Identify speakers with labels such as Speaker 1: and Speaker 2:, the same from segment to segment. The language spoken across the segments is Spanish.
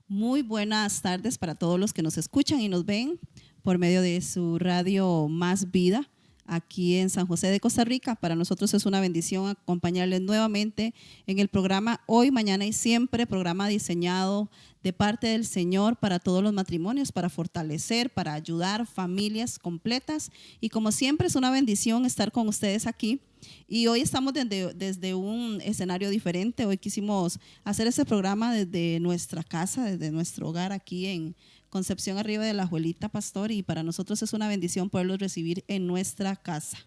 Speaker 1: Muy buenas tardes para todos los que nos escuchan y nos ven por medio de su radio Más Vida aquí en San José de Costa Rica. Para nosotros es una bendición acompañarles nuevamente en el programa Hoy, Mañana y Siempre, programa diseñado de parte del Señor para todos los matrimonios, para fortalecer, para ayudar familias completas. Y como siempre es una bendición estar con ustedes aquí. Y hoy estamos desde un escenario diferente. Hoy quisimos hacer este programa desde nuestra casa, desde nuestro hogar aquí en Concepción Arriba de la Juelita Pastor, y para nosotros es una bendición poderlos recibir en nuestra casa.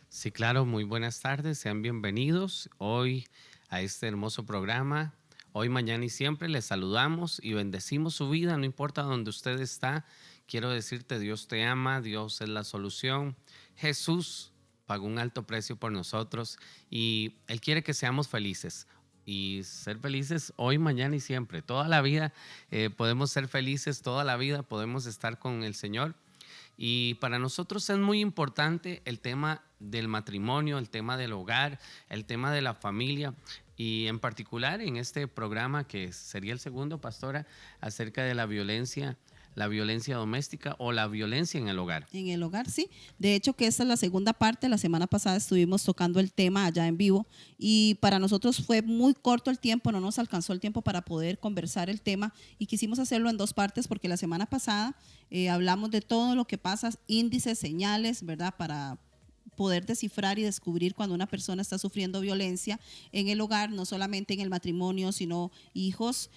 Speaker 2: Sí, claro, muy buenas tardes, sean bienvenidos hoy a este hermoso programa. Hoy, mañana y siempre les saludamos y bendecimos su vida, no importa dónde usted está. Quiero decirte, Dios te ama, Dios es la solución. Jesús pagó un alto precio por nosotros y Él quiere que seamos felices. Y ser felices hoy, mañana y siempre. Toda la vida podemos ser felices, toda la vida podemos estar con el Señor. Y para nosotros es muy importante el tema del matrimonio, el tema del hogar, el tema de la familia. Y en particular en este programa, que sería el segundo, pastora, acerca de la violencia doméstica o la violencia en el hogar.
Speaker 1: En el hogar, sí. De hecho, que esta es la segunda parte. La semana pasada estuvimos tocando el tema allá en vivo y para nosotros fue muy corto el tiempo, no nos alcanzó el tiempo para poder conversar el tema y quisimos hacerlo en dos partes porque la semana pasada hablamos de todo lo que pasa, índices, señales, ¿verdad? Para poder descifrar y descubrir cuando una persona está sufriendo violencia en el hogar, no solamente en el matrimonio, sino hijos,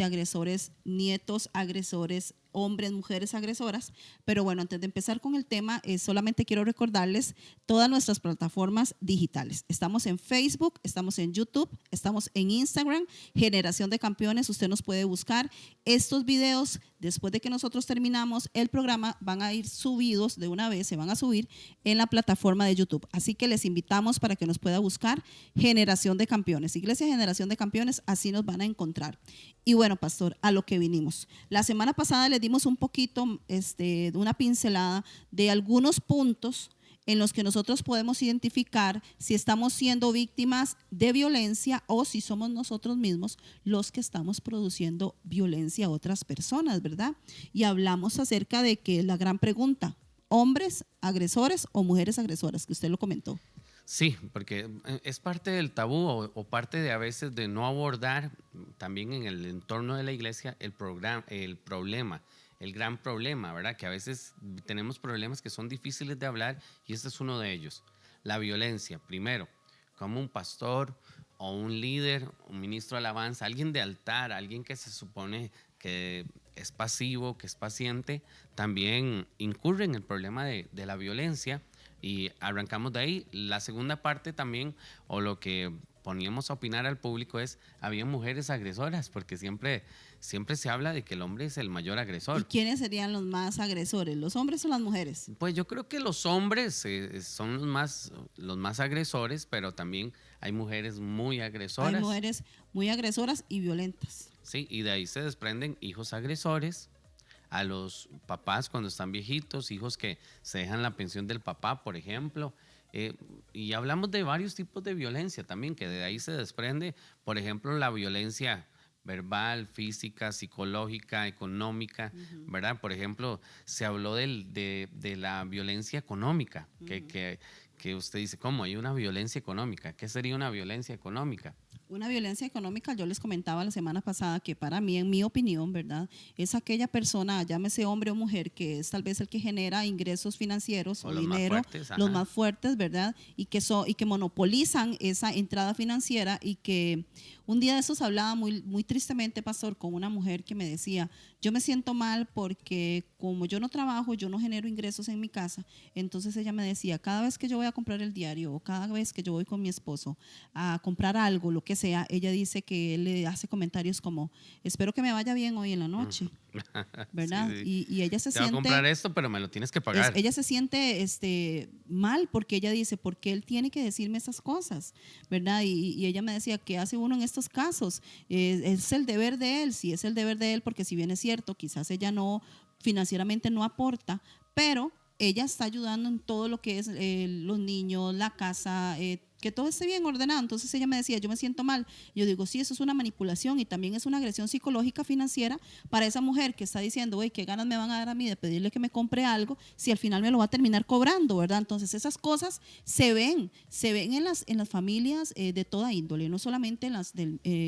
Speaker 1: agresores, nietos, agresores, hombres, mujeres agresoras. Pero bueno, antes de empezar con el tema, solamente quiero recordarles todas nuestras plataformas digitales. Estamos en Facebook, estamos en YouTube, estamos en Instagram, Generación de Campeones. Usted nos puede buscar. Estos videos, después de que nosotros terminamos el programa, van a ir subidos de una vez, se van a subir en la plataforma de YouTube. Así que les invitamos para que nos pueda buscar Generación de Campeones. Iglesia Generación de Campeones, así nos van a encontrar. Y bueno, pastor, a lo que vinimos. La semana pasada les dimos un poquito, una pincelada de algunos puntos en los que nosotros podemos identificar si estamos siendo víctimas de violencia o si somos nosotros mismos los que estamos produciendo violencia a otras personas, ¿verdad? Y hablamos acerca de que la gran pregunta, hombres agresores o mujeres agresoras, que usted lo comentó.
Speaker 2: Sí, porque es parte del tabú o parte de a veces de no abordar también en el entorno de la iglesia el problema, el gran problema, ¿verdad? Que a veces tenemos problemas que son difíciles de hablar y este es uno de ellos. La violencia, primero, como un pastor o un líder, un ministro de alabanza, alguien de altar, alguien que se supone que es pasivo, que es paciente, también incurre en el problema de la violencia. Y arrancamos de ahí. La segunda parte también, o lo que poníamos a opinar al público es, había mujeres agresoras, porque siempre se habla de que el hombre es el mayor agresor.
Speaker 1: ¿Y quiénes serían los más agresores, los hombres o las mujeres?
Speaker 2: Pues yo creo que los hombres son los más agresores, pero también hay mujeres muy agresoras.
Speaker 1: Hay mujeres muy agresoras y violentas.
Speaker 2: Sí, y de ahí se desprenden hijos agresores, a los papás cuando están viejitos, hijos que se dejan la pensión del papá, por ejemplo. Y hablamos de varios tipos de violencia también, que de ahí se desprende, por ejemplo, la violencia verbal, física, psicológica, económica, ¿verdad? Por ejemplo, se habló de la violencia económica, que usted dice, ¿cómo? Hay una violencia económica. ¿Qué sería una violencia económica?
Speaker 1: Una violencia económica, yo les comentaba la semana pasada que para mí, en mi opinión, ¿verdad? Es aquella persona, llámese hombre o mujer, que es tal vez el que genera ingresos financieros o dinero, los más fuertes, ¿verdad? Y que monopolizan esa entrada financiera y que un día de esos hablaba muy tristemente, pastor, con una mujer que me decía, yo me siento mal porque como yo no trabajo, yo no genero ingresos en mi casa. Entonces ella me decía, cada vez que yo voy a comprar el diario o cada vez que yo voy con mi esposo a comprar algo, lo que sea, ella dice que él le hace comentarios como, espero que me vaya bien hoy en la noche, ¿verdad?
Speaker 2: Sí.
Speaker 1: Y ella se
Speaker 2: Te voy a
Speaker 1: siente...
Speaker 2: comprar esto, pero me lo tienes que pagar.
Speaker 1: Ella se siente mal porque ella dice, ¿por qué él tiene que decirme esas cosas? ¿Verdad? Y ella me decía, ¿qué hace uno en estos casos? Es el deber de él, sí es el deber de él, porque si bien es cierto, quizás ella no, financieramente no aporta, pero ella está ayudando en todo lo que es los niños, la casa, que todo esté bien ordenado. Entonces ella me decía, yo me siento mal. Yo digo, sí, eso es una manipulación y también es una agresión psicológica financiera para esa mujer que está diciendo, oye, ¿qué ganas me van a dar a mí de pedirle que me compre algo si al final me lo va a terminar cobrando, ¿verdad? Entonces esas cosas se ven en las familias de toda índole, no solamente en las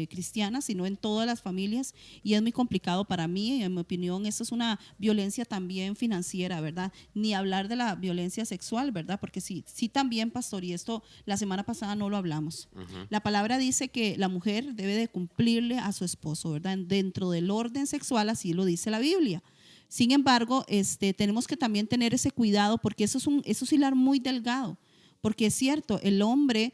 Speaker 1: cristianas, sino en todas las familias, y es muy complicado para mí. En mi opinión, eso es una violencia también financiera, ¿verdad? Ni hablar de la violencia sexual, ¿verdad? Porque sí también, pastor, y esto la semana pasada no lo hablamos. La palabra dice que la mujer debe de cumplirle a su esposo, ¿verdad? Dentro del orden sexual, así lo dice la Biblia. Sin embargo, tenemos que también tener ese cuidado, porque eso es hilar muy delgado. Porque es cierto, el hombre,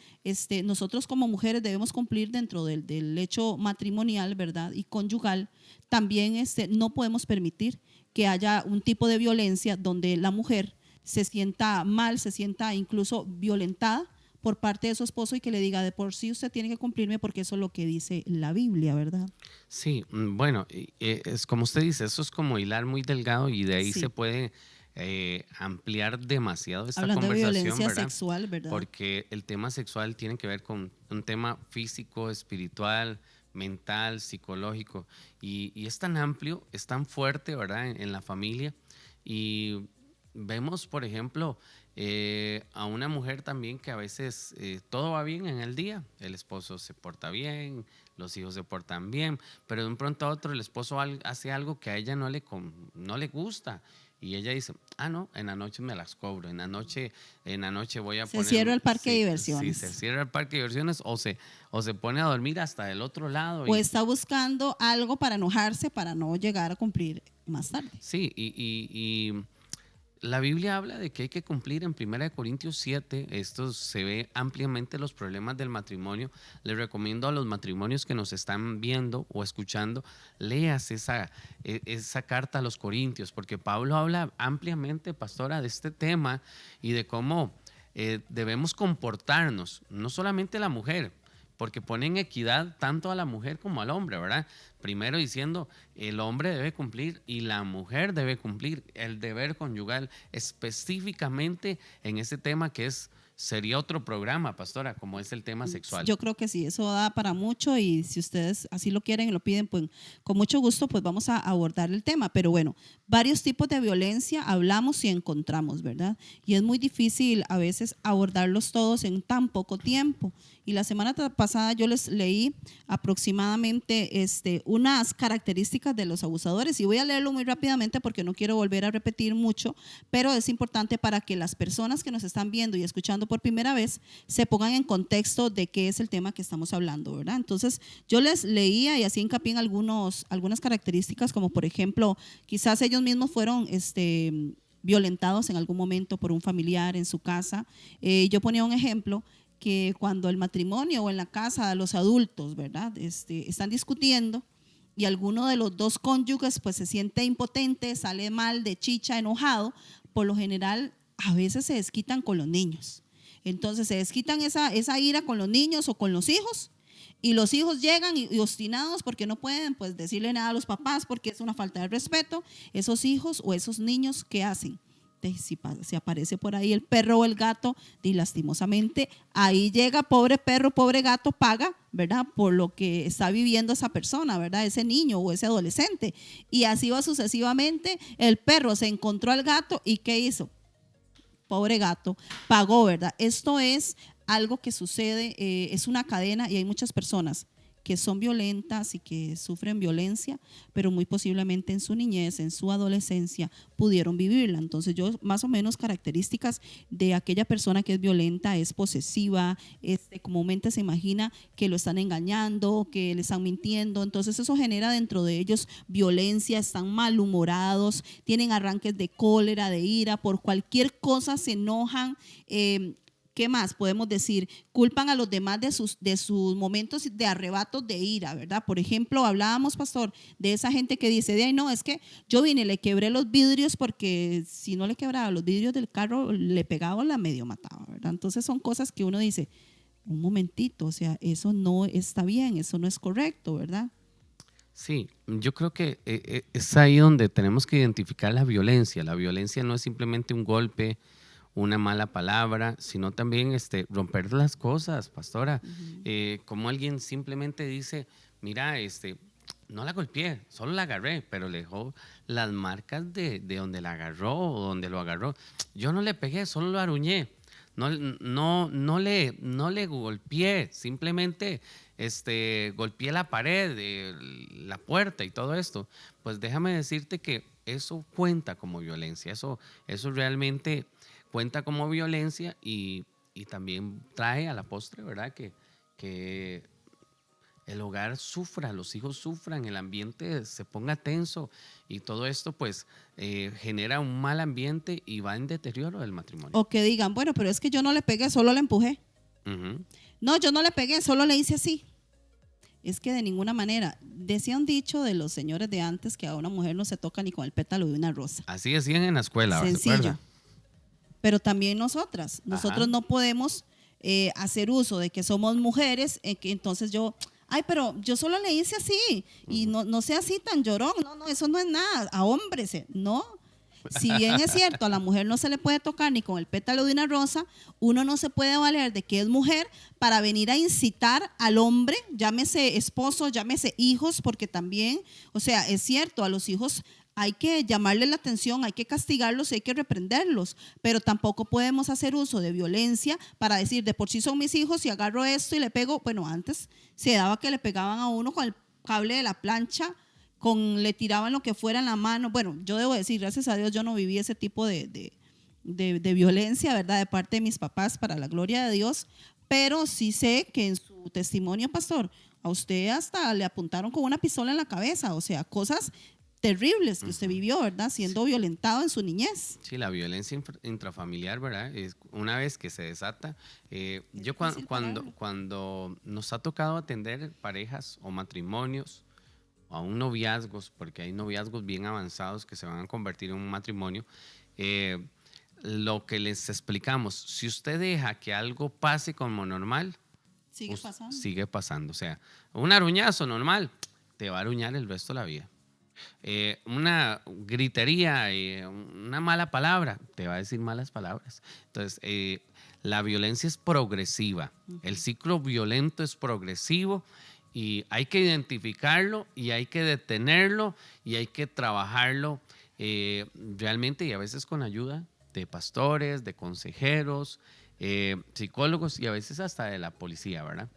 Speaker 1: nosotros como mujeres debemos cumplir dentro del hecho matrimonial, ¿verdad? Y conyugal. También no podemos permitir que haya un tipo de violencia donde la mujer se sienta mal, se sienta incluso violentada por parte de su esposo y que le diga, de por sí usted tiene que cumplirme porque eso es lo que dice la Biblia, ¿verdad?
Speaker 2: Sí, bueno, es como usted dice, eso es como hilar muy delgado y de ahí
Speaker 1: Sí.
Speaker 2: se puede ampliar demasiado esta
Speaker 1: Hablando de
Speaker 2: conversación,
Speaker 1: violencia
Speaker 2: ¿verdad?
Speaker 1: sexual, ¿verdad?
Speaker 2: Porque el tema sexual tiene que ver con un tema físico, espiritual, mental, psicológico, y es tan amplio, es tan fuerte, ¿verdad? En la familia. Y vemos, por ejemplo, a una mujer también que a veces todo va bien en el día, el esposo se porta bien, los hijos se portan bien, pero de un pronto a otro el esposo hace algo que a ella no le gusta. Y ella dice, no, en la noche me las cobro, en la noche voy a
Speaker 1: Se
Speaker 2: poner.
Speaker 1: cierra el parque de
Speaker 2: Sí,
Speaker 1: diversiones.
Speaker 2: se cierra el parque de diversiones o se pone a dormir hasta el otro lado.
Speaker 1: O está buscando algo para enojarse para no llegar a cumplir más tarde.
Speaker 2: Sí, y la Biblia habla de que hay que cumplir en 1 Corintios 7, esto se ve ampliamente los problemas del matrimonio. Les recomiendo a los matrimonios que nos están viendo o escuchando, leas esa carta a los Corintios, porque Pablo habla ampliamente, pastora, de este tema y de cómo debemos comportarnos, no solamente la mujer, porque ponen equidad tanto a la mujer como al hombre, ¿verdad? Primero diciendo, el hombre debe cumplir y la mujer debe cumplir el deber conyugal, específicamente en ese tema que sería otro programa, pastora, como es el tema sexual.
Speaker 1: Yo creo que sí, eso da para mucho, y si ustedes así lo quieren y lo piden, pues con mucho gusto pues vamos a abordar el tema. Pero bueno, varios tipos de violencia hablamos y encontramos, ¿verdad? Y es muy difícil a veces abordarlos todos en tan poco tiempo. Y la semana pasada yo les leí aproximadamente unas características de los abusadores, y voy a leerlo muy rápidamente porque no quiero volver a repetir mucho, pero es importante para que las personas que nos están viendo y escuchando por primera vez se pongan en contexto de qué es el tema que estamos hablando, ¿verdad? Entonces yo les leía y hacía hincapié en algunas características, como por ejemplo, quizás ellos mismos fueron violentados en algún momento por un familiar en su casa. Yo ponía un ejemplo, que cuando el matrimonio o en la casa los adultos, ¿verdad? Están discutiendo y alguno de los dos cónyuges pues se siente impotente, sale mal, de chicha, enojado, por lo general a veces se desquitan con los niños. Entonces se desquitan esa ira con los niños o con los hijos, y los hijos llegan y obstinados porque no pueden pues decirle nada a los papás porque es una falta de respeto. Esos hijos o esos niños, ¿qué hacen? Si aparece por ahí el perro o el gato, y lastimosamente ahí llega, pobre perro, pobre gato, paga, ¿verdad? Por lo que está viviendo esa persona, ¿verdad? Ese niño o ese adolescente. Y así va sucesivamente. El perro se encontró al gato y ¿qué hizo? Pobre gato, pagó, ¿verdad? Esto es algo que sucede, es una cadena, y hay muchas personas que son violentas y que sufren violencia, pero muy posiblemente en su niñez, en su adolescencia, pudieron vivirla. Entonces yo más o menos características de aquella persona que es violenta: es posesiva, comúnmente se imagina que lo están engañando, que le están mintiendo, entonces eso genera dentro de ellos violencia, están malhumorados, tienen arranques de cólera, de ira, por cualquier cosa se enojan. ¿Qué más podemos decir? Culpan a los demás de sus momentos de arrebatos de ira, ¿verdad? Por ejemplo, hablábamos, pastor, de esa gente que dice, de ahí no, es que yo vine y le quebré los vidrios, porque si no le quebraba los vidrios del carro, le pegaba o la medio mataba, ¿verdad? Entonces son cosas que uno dice, un momentito, o sea, eso no está bien, eso no es correcto, ¿verdad?
Speaker 2: Sí, yo creo que es ahí donde tenemos que identificar la violencia. La violencia no es simplemente un golpe, una mala palabra, sino también romper las cosas, pastora. Como alguien simplemente dice, mira, no la golpeé, solo la agarré, pero le dejó las marcas de donde la agarró o donde lo agarró. Yo no le pegué, solo lo aruñé. No le golpeé, simplemente golpeé la pared, la puerta y todo esto. Pues déjame decirte que eso cuenta como violencia, eso realmente cuenta como violencia y también trae a la postre, ¿verdad? Que el hogar sufra, los hijos sufran, el ambiente se ponga tenso y todo esto pues genera un mal ambiente y va en deterioro del matrimonio.
Speaker 1: O que digan, bueno, pero es que yo no le pegué, solo le empujé.
Speaker 2: Uh-huh.
Speaker 1: No, yo no le pegué, solo le hice así. Es que de ninguna manera. Decía un dicho de los señores de antes que a una mujer no se toca ni con el pétalo de una rosa.
Speaker 2: Así decían en la escuela,
Speaker 1: Sencillo.
Speaker 2: ¿verdad?
Speaker 1: Pero también nosotros
Speaker 2: Ajá.
Speaker 1: no podemos hacer uso de que somos mujeres, que entonces ay, pero yo solo le hice así y no sea así tan llorón, no, eso no es nada, a hombres, no. Si bien es cierto, a la mujer no se le puede tocar ni con el pétalo de una rosa, uno no se puede valer de que es mujer para venir a incitar al hombre, llámese esposo, llámese hijos, porque también, o sea, es cierto, a los hijos hay que llamarle la atención, hay que castigarlos, hay que reprenderlos, pero tampoco podemos hacer uso de violencia para decir, de por sí son mis hijos y agarro esto y le pego. Bueno, antes se daba que le pegaban a uno con el cable de la plancha, le tiraban lo que fuera en la mano. Bueno, yo debo decir, gracias a Dios yo no viví ese tipo de violencia, ¿verdad? De parte de mis papás, para la gloria de Dios, pero sí sé que en su testimonio, pastor, a usted hasta le apuntaron con una pistola en la cabeza, o sea, cosas terribles que usted vivió, ¿verdad? Siendo violentado en su niñez.
Speaker 2: Sí, la violencia intrafamiliar, ¿verdad? Es una vez que se desata. Yo cuando nos ha tocado atender parejas o matrimonios, o aún noviazgos, porque hay noviazgos bien avanzados que se van a convertir en un matrimonio, lo que les explicamos, si usted deja que algo pase como normal, sigue pasando. O sea, un aruñazo normal te va a aruñar el resto de la vida. Una gritería, una mala palabra, te va a decir malas palabras. Entonces, la violencia es progresiva, el ciclo violento es progresivo y hay que identificarlo y hay que detenerlo y hay que trabajarlo realmente, y a veces con ayuda de pastores, de consejeros, psicólogos y a veces hasta de la policía, ¿verdad?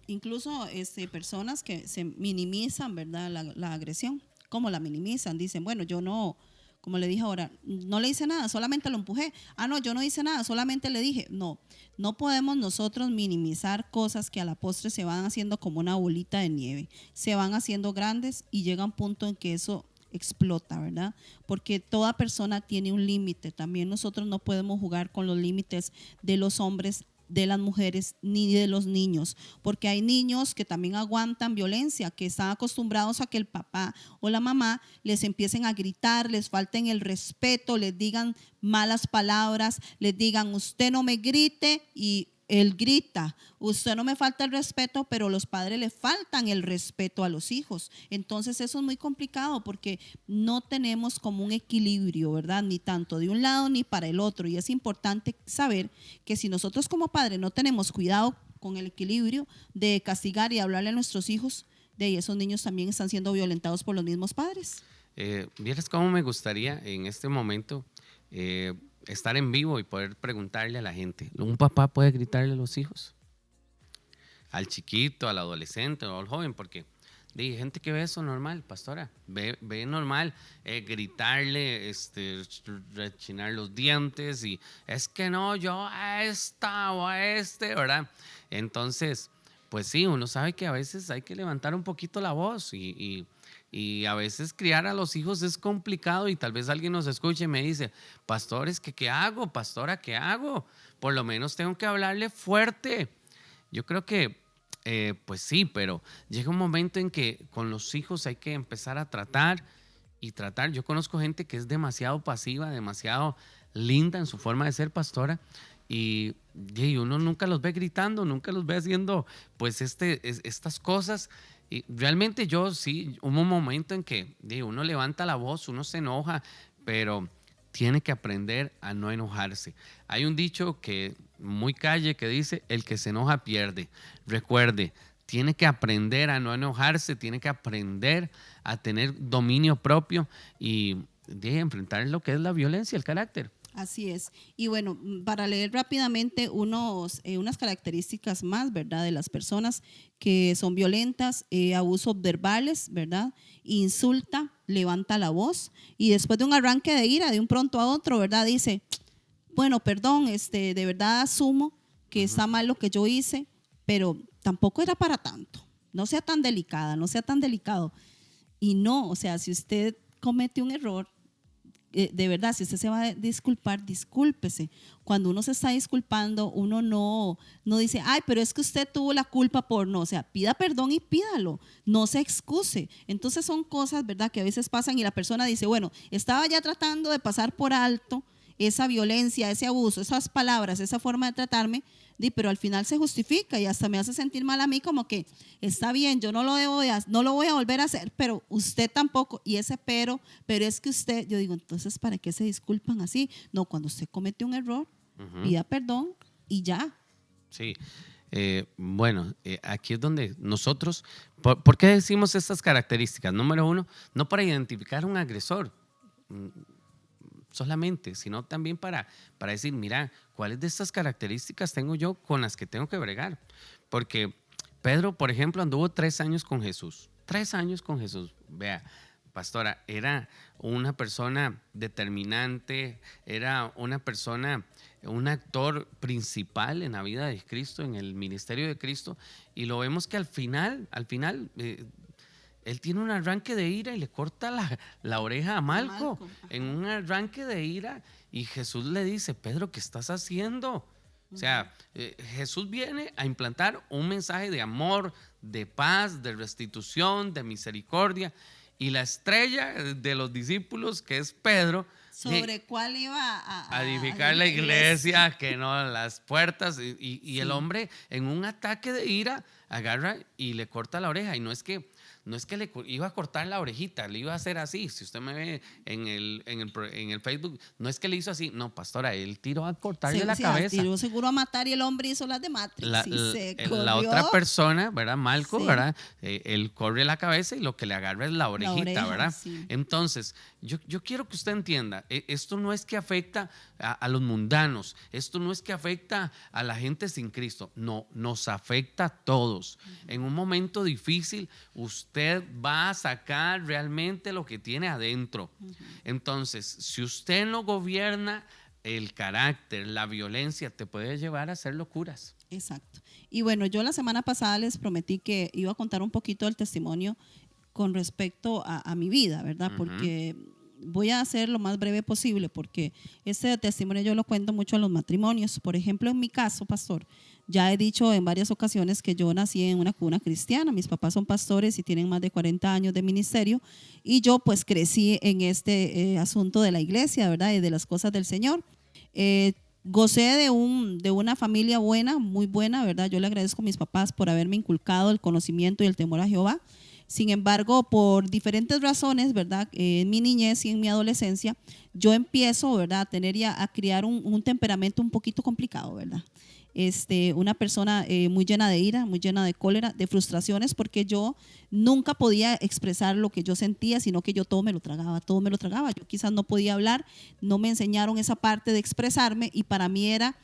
Speaker 1: Incluso personas que se minimizan, ¿verdad? La agresión. ¿Cómo la minimizan? Dicen, bueno, yo no, como le dije ahora, no le hice nada, solamente lo empujé. Ah, no, yo no hice nada, solamente le dije. No podemos nosotros minimizar cosas que a la postre se van haciendo como una bolita de nieve. Se van haciendo grandes y llega un punto en que eso explota, ¿verdad? Porque toda persona tiene un límite. También nosotros no podemos jugar con los límites de los hombres, de las mujeres ni de los niños, porque hay niños que también aguantan violencia, que están acostumbrados a que el papá o la mamá les empiecen a gritar, les falten el respeto, les digan malas palabras, les digan usted no me grite y él grita, usted no me falta el respeto, pero los padres le faltan el respeto a los hijos. Entonces eso es muy complicado porque no tenemos como un equilibrio, ¿verdad? Ni tanto de un lado ni para el otro. Y es importante saber que si nosotros como padres no tenemos cuidado con el equilibrio de castigar y hablarle a nuestros hijos, de esos niños también están siendo violentados por los mismos padres.
Speaker 2: ¿Vieras cómo me gustaría en este momento estar en vivo y poder preguntarle a la gente? ¿Un papá puede gritarle a los hijos? Al chiquito, al adolescente o al joven, porque hay gente que ve eso normal, pastora, ve normal gritarle, rechinar los dientes y es que no, yo a esta o a ¿verdad? Entonces, pues sí, uno sabe que a veces hay que levantar un poquito la voz y a veces criar a los hijos es complicado y tal vez alguien nos escuche y me dice, pastores, ¿qué hago? Pastora, ¿qué hago? Por lo menos tengo que hablarle fuerte. Yo creo que, pues sí, pero llega un momento en que con los hijos hay que empezar a tratar y tratar. Yo conozco gente que es demasiado pasiva, demasiado linda en su forma de ser pastora y uno nunca los ve gritando, nunca los ve haciendo pues estas cosas. Y realmente yo sí, hubo un momento en que uno levanta la voz, uno se enoja, pero tiene que aprender a no enojarse. Hay un dicho que muy calle que dice, el que se enoja pierde. Recuerde, tiene que aprender a no enojarse, tiene que aprender a tener dominio propio y de enfrentar lo que es la violencia, el carácter.
Speaker 1: Así es. Y bueno, para leer rápidamente unas características más, ¿verdad? De las personas que son violentas, abusos verbales, ¿verdad? Insulta, levanta la voz y después de un arranque de ira, de un pronto a otro, ¿verdad? Dice, bueno, perdón, de verdad asumo que está mal lo que yo hice, pero tampoco era para tanto. No sea tan delicada, no sea tan delicado. Y no, o sea, si usted comete un error, de verdad, si usted se va a disculpar, discúlpese. Cuando uno se está disculpando, uno no dice, ay, pero es que usted tuvo la culpa por no. O sea, pida perdón y pídalo, no se excuse. Entonces son cosas, ¿verdad?, que a veces pasan y la persona dice, bueno, estaba ya tratando de pasar por alto esa violencia, ese abuso, esas palabras, esa forma de tratarme, pero al final se justifica y hasta me hace sentir mal a mí, como que está bien, yo no lo voy a volver a hacer, pero usted tampoco, y ese pero es que usted, yo digo, entonces ¿para qué se disculpan así? No, cuando usted comete un error, pida perdón y ya.
Speaker 2: Sí, bueno, aquí es donde nosotros, ¿por qué decimos estas características? Número uno, no para identificar un agresor solamente, sino también para decir, mira, ¿cuáles de estas características tengo yo con las que tengo que bregar? Porque Pedro, por ejemplo, anduvo 3 años con Jesús. 3 años con Jesús. Vea, pastora, era una persona determinante, era una persona, un actor principal en la vida de Cristo, en el ministerio de Cristo, y lo vemos que al final, él tiene un arranque de ira y le corta la oreja a Malco en un arranque de ira, y Jesús le dice, Pedro, ¿qué estás haciendo? O sea, Jesús viene a implantar un mensaje de amor, de paz, de restitución, de misericordia, y la estrella de los discípulos, que es Pedro,
Speaker 1: sobre cuál iba
Speaker 2: a edificar la iglesia, que no las puertas, y sí. El hombre en un ataque de ira agarra y le corta la oreja, y no es que le iba a cortar la orejita, le iba a hacer así. Si usted me ve en el Facebook, no es que le hizo así, no, pastora, él tiró a cortarle la cabeza.
Speaker 1: Tiró seguro a matar y el hombre hizo las de Matrix.
Speaker 2: La otra persona, ¿verdad? Malco,
Speaker 1: sí.
Speaker 2: ¿verdad? Él corre la cabeza y lo que le agarra es la orejita, ¿verdad?
Speaker 1: Sí.
Speaker 2: Entonces, yo quiero que usted entienda, esto no es que afecta a los mundanos, esto no es que afecta a la gente sin Cristo, no, nos afecta a todos. En un momento difícil, usted va a sacar realmente lo que tiene adentro. Entonces, si usted no gobierna el carácter, la violencia, te puede llevar a hacer locuras.
Speaker 1: Exacto. Y bueno, yo la semana pasada les prometí que iba a contar un poquito del testimonio con respecto a mi vida, ¿verdad? Porque voy a hacer lo más breve posible, porque este testimonio yo lo cuento mucho en los matrimonios. Por ejemplo, en mi caso, pastor, ya he dicho en varias ocasiones que yo nací en una cuna cristiana. Mis papás son pastores y tienen más de 40 años de ministerio, y yo pues crecí en este asunto de la iglesia, ¿verdad? Y de las cosas del Señor. Gocé de una familia buena, muy buena, ¿verdad? Yo le agradezco a mis papás por haberme inculcado el conocimiento y el temor a Jehová. Sin embargo, por diferentes razones, ¿verdad? En mi niñez y en mi adolescencia, yo empiezo, ¿verdad?, a criar un temperamento un poquito complicado, ¿verdad? Una persona muy llena de ira, muy llena de cólera, de frustraciones, porque yo nunca podía expresar lo que yo sentía, sino que yo todo me lo tragaba. Yo quizás no podía hablar, no me enseñaron esa parte de expresarme, y para mí era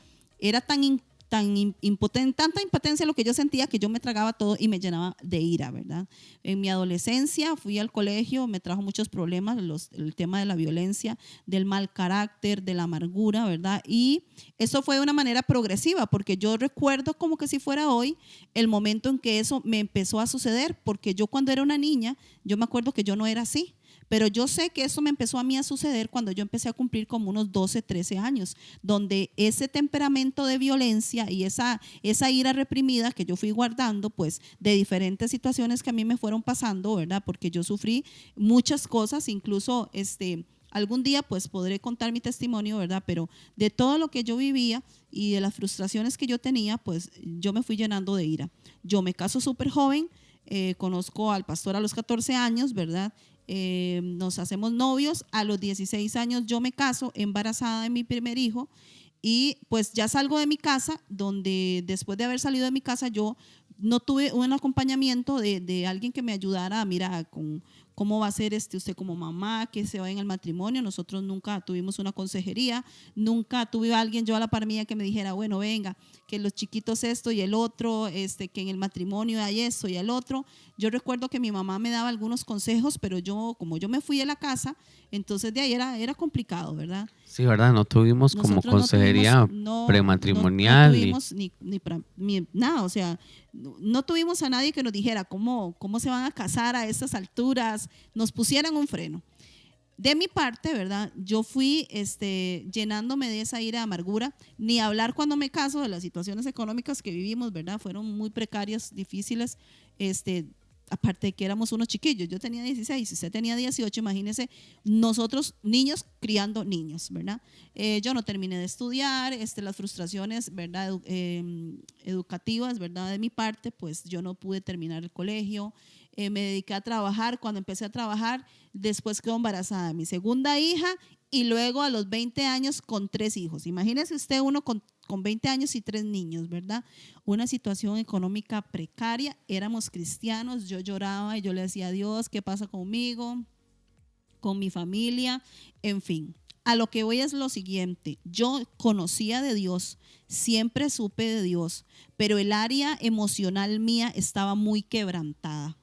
Speaker 1: tanta impotencia lo que yo sentía, que yo me tragaba todo y me llenaba de ira, ¿verdad? En mi adolescencia fui al colegio, me trajo muchos problemas, el tema de la violencia, del mal carácter, de la amargura, ¿verdad? Y eso fue de una manera progresiva, porque yo recuerdo como que si fuera hoy el momento en que eso me empezó a suceder, porque yo cuando era una niña, yo me acuerdo que yo no era así. Pero yo sé que eso me empezó a mí a suceder cuando yo empecé a cumplir como unos 12, 13 años, donde ese temperamento de violencia y esa ira reprimida que yo fui guardando, pues de diferentes situaciones que a mí me fueron pasando, ¿verdad? Porque yo sufrí muchas cosas, incluso algún día pues podré contar mi testimonio, ¿verdad? Pero de todo lo que yo vivía y de las frustraciones que yo tenía, pues yo me fui llenando de ira. Yo me caso súper joven, conozco al pastor a los 14 años, ¿verdad? nos hacemos novios, a los 16 años yo me caso embarazada de mi primer hijo y pues ya salgo de mi casa, donde después de haber salido de mi casa yo no tuve un acompañamiento de alguien que me ayudara, mira, con cómo va a ser usted como mamá, que se va en el matrimonio. Nosotros nunca tuvimos una consejería, nunca tuve a alguien yo a la par mía que me dijera, bueno, venga, que los chiquitos esto y el otro, que en el matrimonio hay esto y el otro. Yo recuerdo que mi mamá me daba algunos consejos, pero como yo me fui de la casa, entonces de ahí era complicado, ¿verdad?
Speaker 2: Sí, ¿verdad? No tuvimos como
Speaker 1: Nosotros
Speaker 2: consejería prematrimonial.
Speaker 1: No tuvimos ni nada, o sea, no tuvimos a nadie que nos dijera cómo se van a casar a estas alturas, nos pusieran un freno. De mi parte, ¿verdad? Yo fui llenándome de esa ira de amargura, ni hablar cuando me caso de las situaciones económicas que vivimos, ¿verdad? Fueron muy precarias, difíciles, aparte de que éramos unos chiquillos. Yo tenía 16, usted tenía 18, imagínense, nosotros niños criando niños, ¿verdad? Yo no terminé de estudiar, las frustraciones, ¿verdad? Educativas, ¿verdad? De mi parte, pues yo no pude terminar el colegio. Me dediqué a trabajar. Cuando empecé a trabajar, después quedé embarazada de mi segunda hija y luego a los 20 años con 3 hijos. Imagínese usted uno con 20 años y 3 niños, ¿verdad? Una situación económica precaria. Éramos cristianos, yo lloraba y yo le decía a Dios, ¿qué pasa conmigo? Con mi familia, en fin. A lo que voy es lo siguiente, yo conocía de Dios, siempre supe de Dios, pero el área emocional mía estaba muy quebrantada.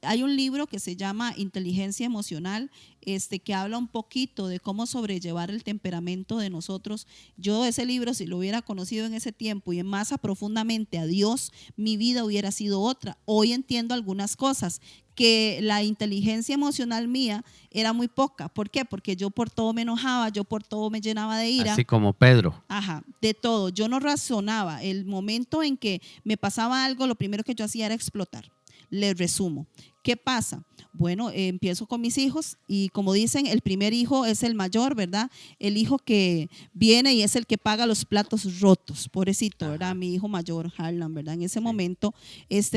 Speaker 1: Hay un libro que se llama Inteligencia Emocional, que habla un poquito de cómo sobrellevar el temperamento de nosotros. Yo ese libro, si lo hubiera conocido en ese tiempo y más profundamente a Dios, mi vida hubiera sido otra. Hoy entiendo algunas cosas, que la inteligencia emocional mía era muy poca. ¿Por qué? Porque yo por todo me enojaba, yo por todo me llenaba de ira.
Speaker 2: Así como Pedro.
Speaker 1: Ajá, de todo. Yo no razonaba. El momento en que me pasaba algo, lo primero que yo hacía era explotar. Les resumo. ¿Qué pasa? Bueno, empiezo con mis hijos y como dicen, el primer hijo es el mayor, ¿verdad? El hijo que viene y es el que paga los platos rotos, pobrecito, ¿verdad? Mi hijo mayor, Harlan, ¿verdad? En ese momento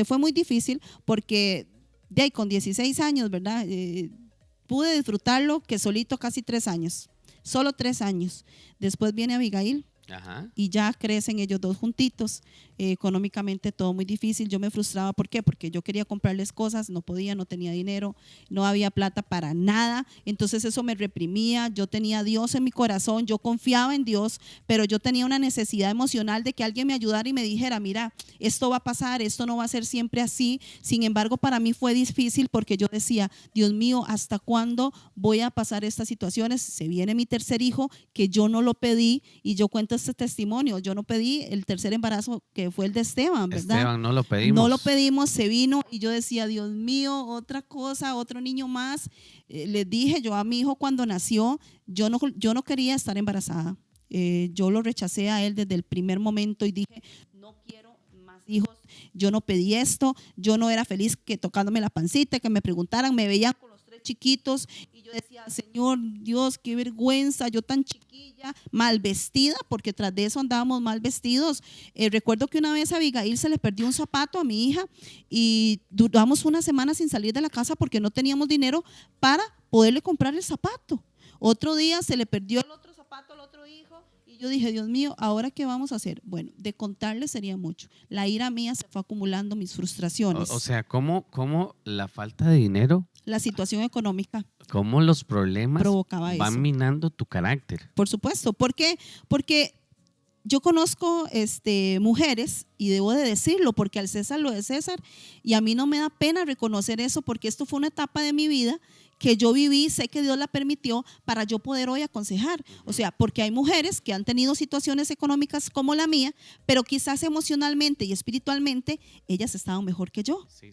Speaker 1: fue muy difícil porque de ahí con 16 años, ¿verdad? Pude disfrutarlo que solito casi 3 años, solo 3 años. Después viene Abigail. Ajá. Y ya crecen ellos dos juntitos, económicamente todo muy difícil. Yo me frustraba, ¿por qué? Porque yo quería comprarles cosas, no podía, no tenía dinero, no había plata para nada, entonces eso me reprimía. Yo tenía a Dios en mi corazón, yo confiaba en Dios, pero yo tenía una necesidad emocional de que alguien me ayudara y me dijera, mira, esto va a pasar, esto no va a ser siempre así. Sin embargo, para mí fue difícil porque yo decía, Dios mío, ¿hasta cuándo voy a pasar estas situaciones? Se viene mi tercer hijo, que yo no lo pedí, y yo cuento este testimonio. Yo no pedí el tercer embarazo, que fue el de Esteban, ¿verdad?
Speaker 2: Esteban, no lo pedimos.
Speaker 1: No lo pedimos, se vino y yo decía, Dios mío, otra cosa, otro niño más. Les dije yo a mi hijo cuando nació, yo no quería estar embarazada. Yo lo rechacé a él desde el primer momento y dije, no quiero más hijos. Yo no pedí esto, yo no era feliz que tocándome la pancita, que me preguntaran, me veían con los 3 chiquitos y yo decía, Señor Dios, qué vergüenza, yo tan chiquilla, mal vestida, porque tras de eso andábamos mal vestidos. Recuerdo que una vez a Abigail se le perdió un zapato a mi hija y duramos una semana sin salir de la casa porque no teníamos dinero para poderle comprar el zapato. Otro día se le perdió el otro zapato al otro hijo y yo dije, Dios mío, ¿ahora qué vamos a hacer? Bueno, de contarle sería mucho. La ira mía se fue acumulando, mis frustraciones.
Speaker 2: O sea, ¿cómo la falta de dinero?
Speaker 1: La situación económica.
Speaker 2: ¿Cómo los problemas
Speaker 1: provocaba
Speaker 2: van
Speaker 1: eso.
Speaker 2: Minando tu carácter?
Speaker 1: Por supuesto. ¿Por qué? Porque yo conozco mujeres, y debo de decirlo porque al César lo es César, y a mí no me da pena reconocer eso porque esto fue una etapa de mi vida que yo viví, sé que Dios la permitió para yo poder hoy aconsejar. O sea, porque hay mujeres que han tenido situaciones económicas como la mía, pero quizás emocionalmente y espiritualmente ellas estaban mejor que yo.
Speaker 2: Sí,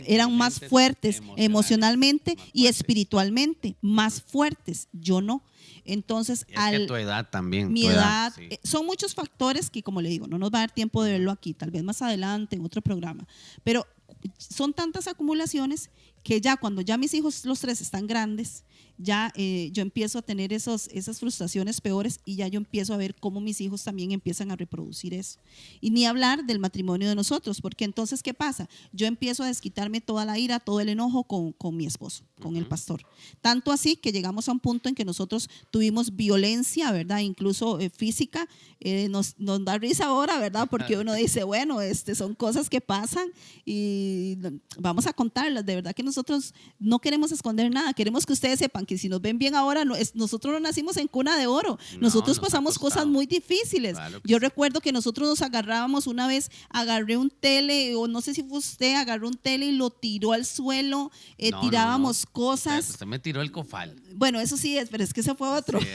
Speaker 1: eran más fuertes emocionalmente y espiritualmente, más fuertes. Yo no. Entonces,
Speaker 2: que tu edad también.
Speaker 1: Mi edad, sí. Son muchos factores que, como le digo, no nos va a dar tiempo de verlo aquí, tal vez más adelante en otro programa, pero son tantas acumulaciones que ya cuando ya mis hijos los 3 están grandes, ya yo empiezo a tener esas frustraciones peores y ya yo empiezo a ver cómo mis hijos también empiezan a reproducir eso. Y ni hablar del matrimonio de nosotros, porque entonces, ¿qué pasa? Yo empiezo a desquitarme toda la ira, todo el enojo con mi esposo, con el pastor. Tanto así que llegamos a un punto en que nosotros tuvimos violencia, ¿verdad? Incluso física. Nos da risa ahora, ¿verdad? Porque uno dice, bueno, son cosas que pasan y vamos a contarlas. De verdad que nosotros no queremos esconder nada, queremos que ustedes sepan que si nos ven bien ahora, nosotros no nacimos en cuna de oro, nosotros pasamos cosas muy difíciles. Claro, yo recuerdo que nosotros nos agarrábamos, una vez agarré un tele, o no sé si fue usted, agarró un tele y lo tiró al suelo, tirábamos cosas.
Speaker 2: Usted me tiró el cofal.
Speaker 1: Bueno, eso sí es, pero es que ese fue otro. Sí.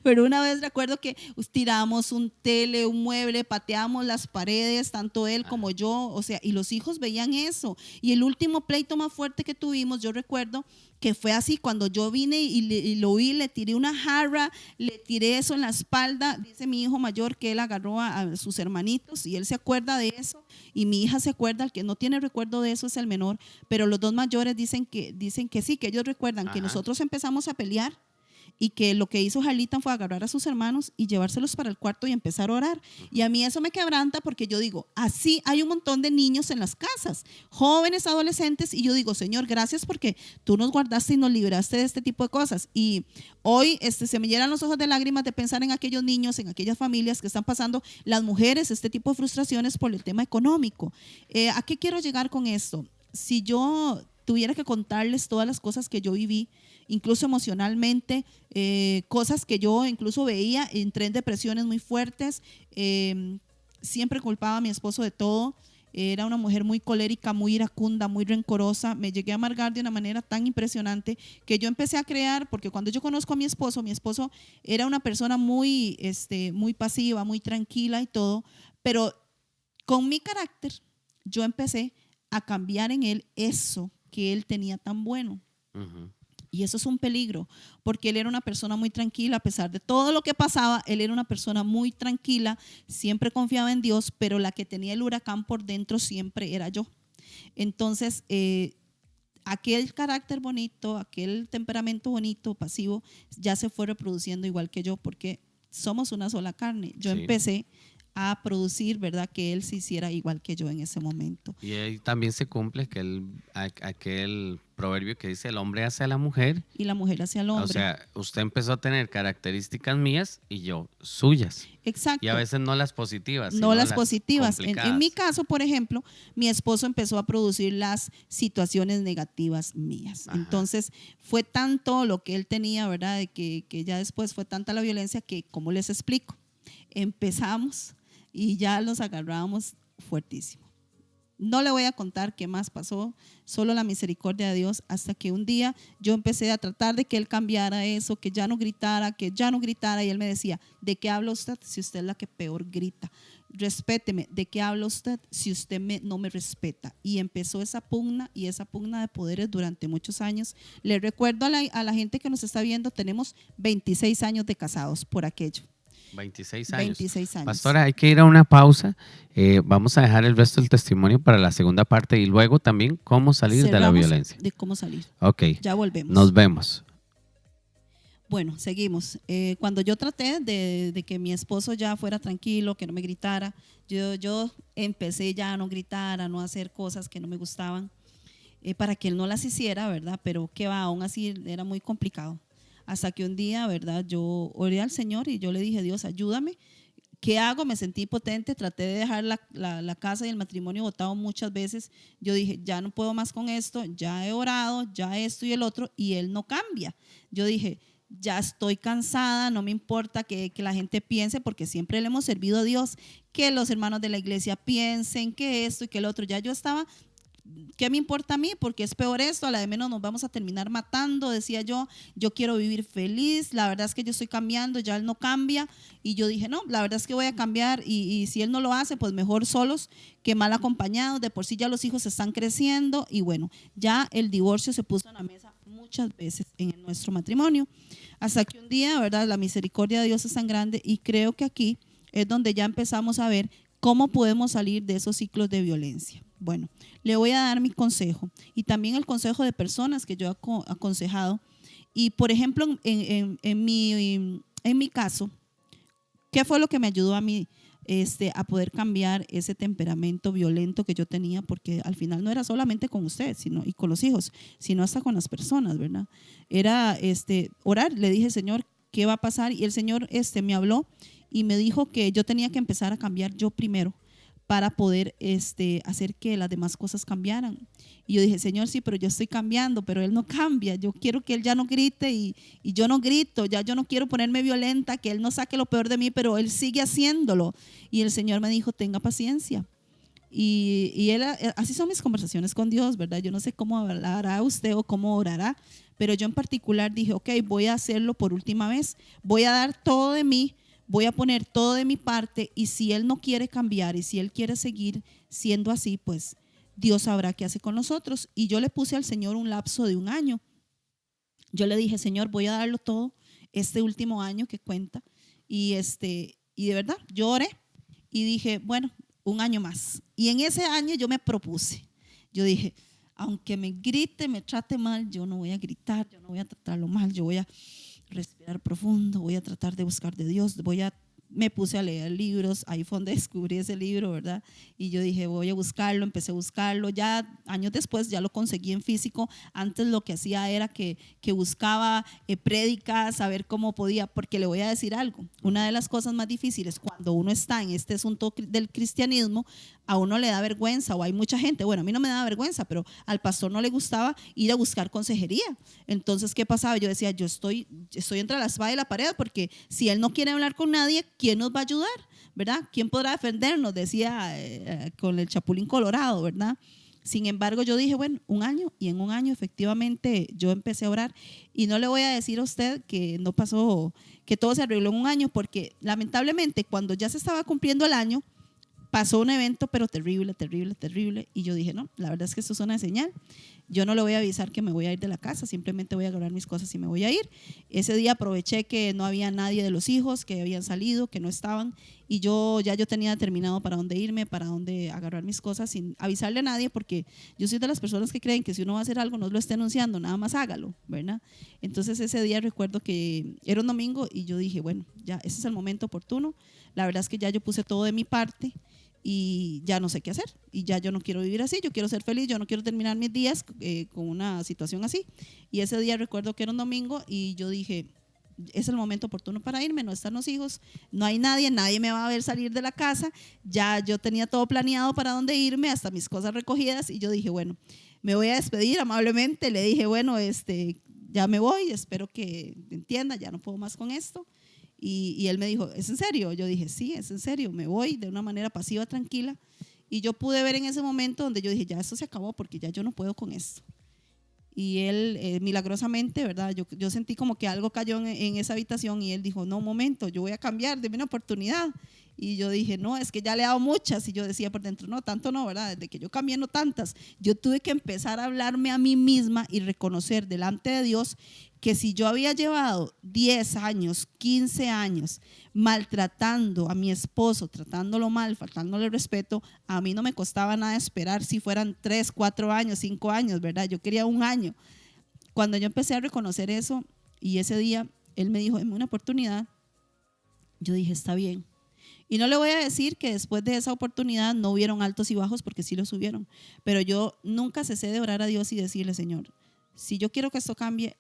Speaker 1: Pero una vez recuerdo que tiramos un tele, un mueble, pateamos las paredes, tanto él como yo, o sea, y los hijos veían eso. Y el último pleito más fuerte que tuvimos, yo recuerdo que fue así, cuando yo vine y lo vi, le tiré una jarra, le tiré eso en la espalda. Dice mi hijo mayor que él agarró a sus hermanitos y él se acuerda de eso, y mi hija se acuerda. El que no tiene recuerdo de eso es el menor, pero los dos mayores dicen que sí, que ellos recuerdan que nosotros empezamos a pelear y que lo que hizo Jarlita fue agarrar a sus hermanos y llevárselos para el cuarto y empezar a orar. Y a mí eso me quebranta, porque yo digo, así hay un montón de niños en las casas, jóvenes, adolescentes, y yo digo, Señor, gracias porque tú nos guardaste y nos libraste de este tipo de cosas. Y hoy se me llenan los ojos de lágrimas de pensar en aquellos niños, en aquellas familias que están pasando, las mujeres, este tipo de frustraciones por el tema económico. ¿A qué quiero llegar con esto? Si yo tuviera que contarles todas las cosas que yo viví, incluso emocionalmente, cosas que yo incluso veía, entré en depresiones muy fuertes, siempre culpaba a mi esposo de todo, era una mujer muy colérica, muy iracunda, muy rencorosa, me llegué a amargar de una manera tan impresionante que yo empecé a crear, porque cuando yo conozco a mi esposo era una persona muy pasiva, muy tranquila y todo, pero con mi carácter yo empecé a cambiar en él eso que él tenía tan bueno. Uh-huh. Y eso es un peligro, porque él era una persona muy tranquila, a pesar de todo lo que pasaba, él era una persona muy tranquila, siempre confiaba en Dios, pero la que tenía el huracán por dentro siempre era yo. Entonces, aquel carácter bonito, aquel temperamento bonito, pasivo, ya se fue reproduciendo igual que yo, porque somos una sola carne. Yo empecé a producir, ¿verdad?, que él se hiciera igual que yo en ese momento.
Speaker 2: Y ahí también se cumple aquel proverbio que dice: el hombre hace a la mujer
Speaker 1: y la mujer hace al hombre.
Speaker 2: O sea, usted empezó a tener características mías y yo suyas.
Speaker 1: Exacto.
Speaker 2: Y a veces no las positivas.
Speaker 1: No las positivas. En mi caso, por ejemplo, mi esposo empezó a producir las situaciones negativas mías. Ajá. Entonces, fue tanto lo que él tenía, ¿verdad?, de que ya después fue tanta la violencia que, ¿cómo les explico? Empezamos y ya los agarramos fuertísimo. No le voy a contar qué más pasó, solo la misericordia de Dios, hasta que un día yo empecé a tratar de que él cambiara eso, que ya no gritara, y él me decía: ¿de qué habla usted si usted es la que peor grita? Respéteme, ¿de qué habla usted si usted no me respeta? Y empezó esa pugna de poderes durante muchos años. Le recuerdo a la gente que nos está viendo, tenemos 26 años de casados por aquello.
Speaker 2: 26 años.
Speaker 1: 26 años.
Speaker 2: Pastora, hay que ir a una pausa. Vamos a dejar el resto del testimonio para la segunda parte y luego también cómo salir de la violencia.
Speaker 1: De cómo salir.
Speaker 2: Ok.
Speaker 1: Ya volvemos.
Speaker 2: Nos vemos.
Speaker 1: Bueno, seguimos. Cuando yo traté de que mi esposo ya fuera tranquilo, que no me gritara, yo empecé ya a no gritar, a no hacer cosas que no me gustaban, para que él no las hiciera, ¿verdad? Pero que va, aún así era muy complicado. Hasta que un día, ¿verdad?, yo oré al Señor y yo le dije: Dios, ayúdame. ¿Qué hago? Me sentí impotente, traté de dejar la casa y el matrimonio botado muchas veces. Yo dije: ya no puedo más con esto, ya he orado, ya esto y el otro, y él no cambia. Yo dije: ya estoy cansada, no me importa que la gente piense, porque siempre le hemos servido a Dios, que los hermanos de la iglesia piensen, que esto y que el otro. Ya yo estaba... ¿Qué me importa a mí? Porque es peor esto, a la de menos nos vamos a terminar matando, decía yo quiero vivir feliz, la verdad es que yo estoy cambiando, ya él no cambia, y yo dije: no, la verdad es que voy a cambiar, y si él no lo hace, pues mejor solos que mal acompañados, de por sí ya los hijos están creciendo, y bueno, ya el divorcio se puso en la mesa muchas veces en nuestro matrimonio, hasta que un día, ¿verdad?, la misericordia de Dios es tan grande, y creo que aquí es donde ya empezamos a ver cómo podemos salir de esos ciclos de violencia. Bueno, le voy a dar mi consejo y también el consejo de personas que yo he aconsejado, Y por ejemplo, en mi caso, ¿qué fue lo que me ayudó a mí a poder cambiar ese temperamento violento que yo tenía? Porque al final no era solamente con usted y con los hijos, sino hasta con las personas, ¿verdad? Era orar. Le dije, Señor, ¿qué va a pasar? Y el Señor me habló y me dijo que yo tenía que empezar a cambiar yo primero para poder hacer que las demás cosas cambiaran. Y yo dije, Señor, sí, pero yo estoy cambiando, pero Él no cambia. Yo quiero que Él ya no grite y yo no grito, ya yo no quiero ponerme violenta, que Él no saque lo peor de mí, pero Él sigue haciéndolo. Y el Señor me dijo, tenga paciencia. Y él, así son mis conversaciones con Dios, ¿verdad? Yo no sé cómo hablará usted o cómo orará, pero yo en particular dije, ok, voy a hacerlo por última vez, voy a dar todo de mí, voy a poner todo de mi parte, y si Él no quiere cambiar y si Él quiere seguir siendo así, pues Dios sabrá qué hace con nosotros. Y yo le puse al Señor un lapso de 1 año. Yo le dije, Señor, voy a darlo todo este último año que cuenta. Y de verdad, yo oré y dije, bueno, 1 año más. Y en ese año yo me propuse, yo dije, aunque me grite, me trate mal, yo no voy a gritar, yo no voy a tratarlo mal, yo voy a respirar profundo, voy a tratar de buscar de Dios, me puse a leer libros. Ahí fue donde descubrí ese libro, ¿verdad? Y yo dije, voy a buscarlo, empecé a buscarlo. Ya años después ya lo conseguí en físico. Antes lo que hacía era que buscaba prédicas, a ver cómo podía, porque le voy a decir algo. Una de las cosas más difíciles cuando uno está en este asunto del cristianismo, a uno le da vergüenza, o hay mucha gente, bueno, a mí no me da vergüenza, pero al pastor no le gustaba ir a buscar consejería. Entonces, ¿qué pasaba? Yo decía, yo estoy entre la espada y la pared, porque si él no quiere hablar con nadie, ¿quién nos va a ayudar? ¿Verdad? ¿Quién podrá defendernos? Decía con el Chapulín Colorado, ¿verdad? Sin embargo, yo dije, bueno, 1 año, y en 1 año efectivamente yo empecé a orar. Y no le voy a decir a usted que no pasó, que todo se arregló en 1 año, porque lamentablemente cuando ya se estaba cumpliendo el año, pasó un evento, pero terrible, terrible, terrible. Y yo dije, no, la verdad es que esto es una señal. Yo no le voy a avisar que me voy a ir de la casa, simplemente voy a agarrar mis cosas y me voy a ir. Ese día aproveché que no había nadie de los hijos, que habían salido, que no estaban. Y yo tenía determinado para dónde irme, para dónde agarrar mis cosas, sin avisarle a nadie, porque yo soy de las personas que creen que si uno va a hacer algo, no lo esté anunciando, nada más hágalo, ¿verdad? Entonces ese día recuerdo que era un domingo y yo dije, bueno, ya ese es el momento oportuno. La verdad es que ya yo puse todo de mi parte y ya no sé qué hacer, y ya yo no quiero vivir así, yo quiero ser feliz, yo no quiero terminar mis días con una situación así. Y ese día recuerdo que era un domingo y yo dije, es el momento oportuno para irme, no están los hijos, no hay nadie me va a ver salir de la casa, ya yo tenía todo planeado para dónde irme, hasta mis cosas recogidas, y yo dije, bueno, me voy a despedir amablemente, le dije, bueno, ya me voy, espero que entienda, ya no puedo más con esto. Y él me dijo, ¿es en serio? Yo dije, sí, es en serio, me voy de una manera pasiva, tranquila. Y yo pude ver en ese momento donde yo dije, ya esto se acabó porque ya yo no puedo con esto. Y él, milagrosamente, ¿verdad? Yo sentí como que algo cayó en esa habitación, y él dijo, no, un momento, yo voy a cambiar, deme una oportunidad. Y yo dije, no, es que ya le he dado muchas. Y yo decía por dentro, no, tanto no, ¿verdad? Desde que yo cambié, no tantas. Yo tuve que empezar a hablarme a mí misma y reconocer delante de Dios que si yo había llevado 10 años, 15 años maltratando a mi esposo, tratándolo mal, faltándole respeto, a mí no me costaba nada esperar si fueran 3, 4 años, 5 años, ¿verdad? Yo quería 1 año. Cuando yo empecé a reconocer eso, y ese día él me dijo, dame una oportunidad, yo dije, está bien. Y no le voy a decir que después de esa oportunidad no hubieron altos y bajos, porque sí los hubieron, pero yo nunca cesé de orar a Dios y decirle, Señor, si yo quiero que esto cambie,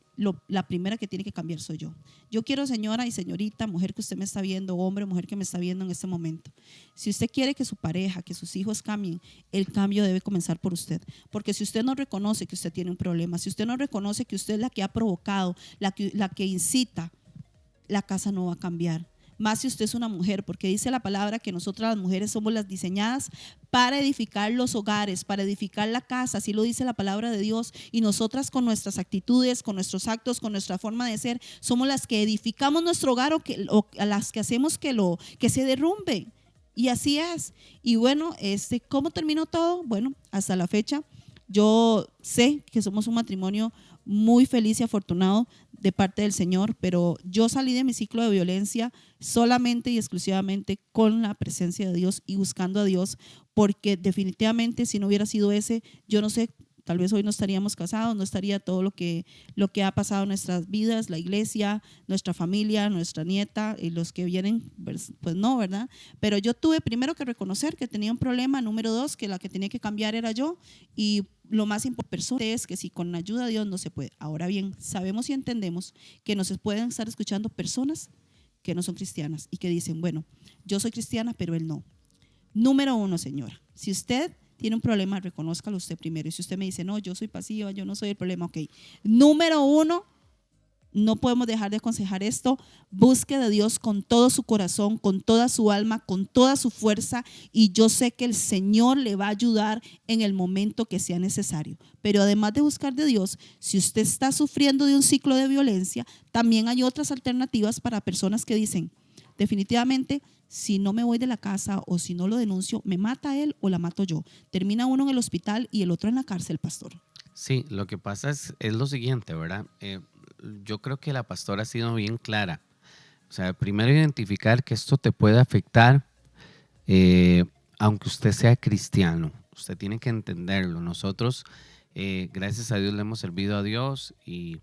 Speaker 1: la primera que tiene que cambiar soy yo. Yo quiero, señora y señorita, mujer que usted me está viendo, hombre o mujer que me está viendo en este momento, si usted quiere que su pareja, que sus hijos cambien, el cambio debe comenzar por usted. Porque si usted no reconoce que usted tiene un problema, si usted no reconoce que usted es la que ha provocado, la que incita, la casa no va a cambiar. Más si usted es una mujer, porque dice la palabra que nosotras las mujeres somos las diseñadas para edificar los hogares, para edificar la casa, así lo dice la palabra de Dios. Y nosotras con nuestras actitudes, con nuestros actos, con nuestra forma de ser, somos las que edificamos nuestro hogar, o las que hacemos que se derrumbe. Y así es. Y bueno, ¿cómo terminó todo? Bueno, hasta la fecha yo sé que somos un matrimonio muy feliz y afortunado de parte del Señor, pero yo salí de mi ciclo de violencia solamente y exclusivamente con la presencia de Dios y buscando a Dios, porque definitivamente si no hubiera sido ese, yo no sé Tal vez hoy no estaríamos casados, no estaría todo lo que ha pasado en nuestras vidas, la iglesia, nuestra familia, nuestra nieta y los que vienen, pues no, ¿verdad? Pero yo tuve primero que reconocer que tenía un problema, número 2, que la que tenía que cambiar era yo, y lo más importante es que si con la ayuda de Dios no se puede. Ahora bien, sabemos y entendemos que nos pueden estar escuchando personas que no son cristianas y que dicen, bueno, yo soy cristiana, pero él no. Número 1, señora, si usted tiene un problema, reconózcalo usted primero. Y si usted me dice, no, yo soy pasiva, yo no soy el problema, ok. Número 1, no podemos dejar de aconsejar esto: busque de Dios con todo su corazón, con toda su alma, con toda su fuerza, y yo sé que el Señor le va a ayudar en el momento que sea necesario. Pero además de buscar de Dios, si usted está sufriendo de un ciclo de violencia, también hay otras alternativas para personas que dicen, definitivamente, si no me voy de la casa o si no lo denuncio, me mata él o la mato yo. Termina uno en el hospital y el otro en la cárcel, pastor.
Speaker 2: Sí, lo que pasa es lo siguiente, ¿verdad? Yo creo que la pastora ha sido bien clara. O sea, primero identificar que esto te puede afectar, aunque usted sea cristiano. Usted tiene que entenderlo. Nosotros, gracias a Dios, le hemos servido a Dios y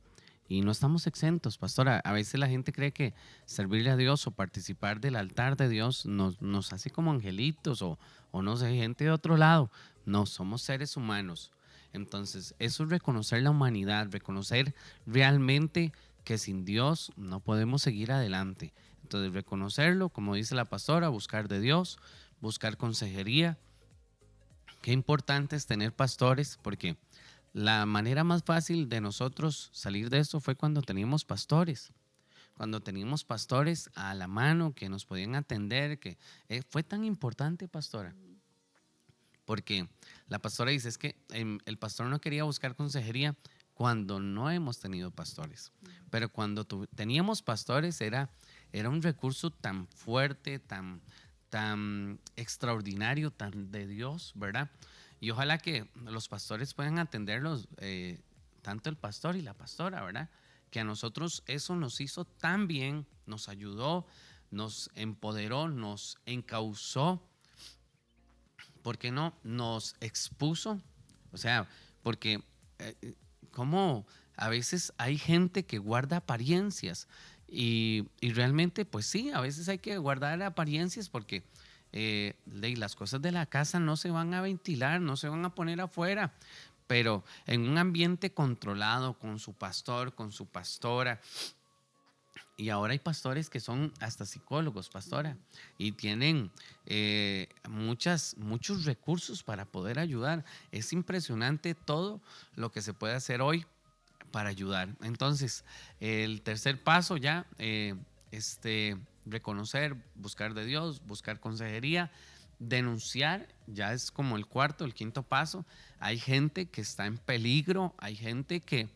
Speaker 2: no estamos exentos, pastora. A veces la gente cree que servirle a Dios o participar del altar de Dios nos hace como angelitos o no sé, gente de otro lado. No, somos seres humanos. Entonces, eso es reconocer la humanidad, reconocer realmente que sin Dios no podemos seguir adelante. Entonces, reconocerlo, como dice la pastora, buscar de Dios, buscar consejería. Qué importante es tener pastores, porque la manera más fácil de nosotros salir de esto fue cuando teníamos pastores. Cuando teníamos pastores a la mano que nos podían atender, que fue tan importante, pastora. Porque la pastora dice, es que el pastor no quería buscar consejería cuando no hemos tenido pastores. Pero cuando teníamos pastores era un recurso tan fuerte, tan extraordinario, tan de Dios, ¿verdad? Y ojalá que los pastores puedan atenderlos, tanto el pastor y la pastora, ¿verdad? Que a nosotros eso nos hizo tan bien, nos ayudó, nos empoderó, nos encauzó. ¿Por qué no? Nos expuso. O sea, porque como a veces hay gente que guarda apariencias y realmente, pues sí, a veces hay que guardar apariencias porque las cosas de la casa no se van a ventilar, no se van a poner afuera, pero en un ambiente controlado con su pastor, con su pastora. Y ahora hay pastores que son hasta psicólogos, pastora, y tienen muchos recursos para poder ayudar. Es impresionante todo lo que se puede hacer hoy para ayudar. Entonces, el tercer paso ya, reconocer, buscar de Dios, buscar consejería, denunciar, ya es como el cuarto, el quinto paso. Hay gente que está en peligro, hay gente que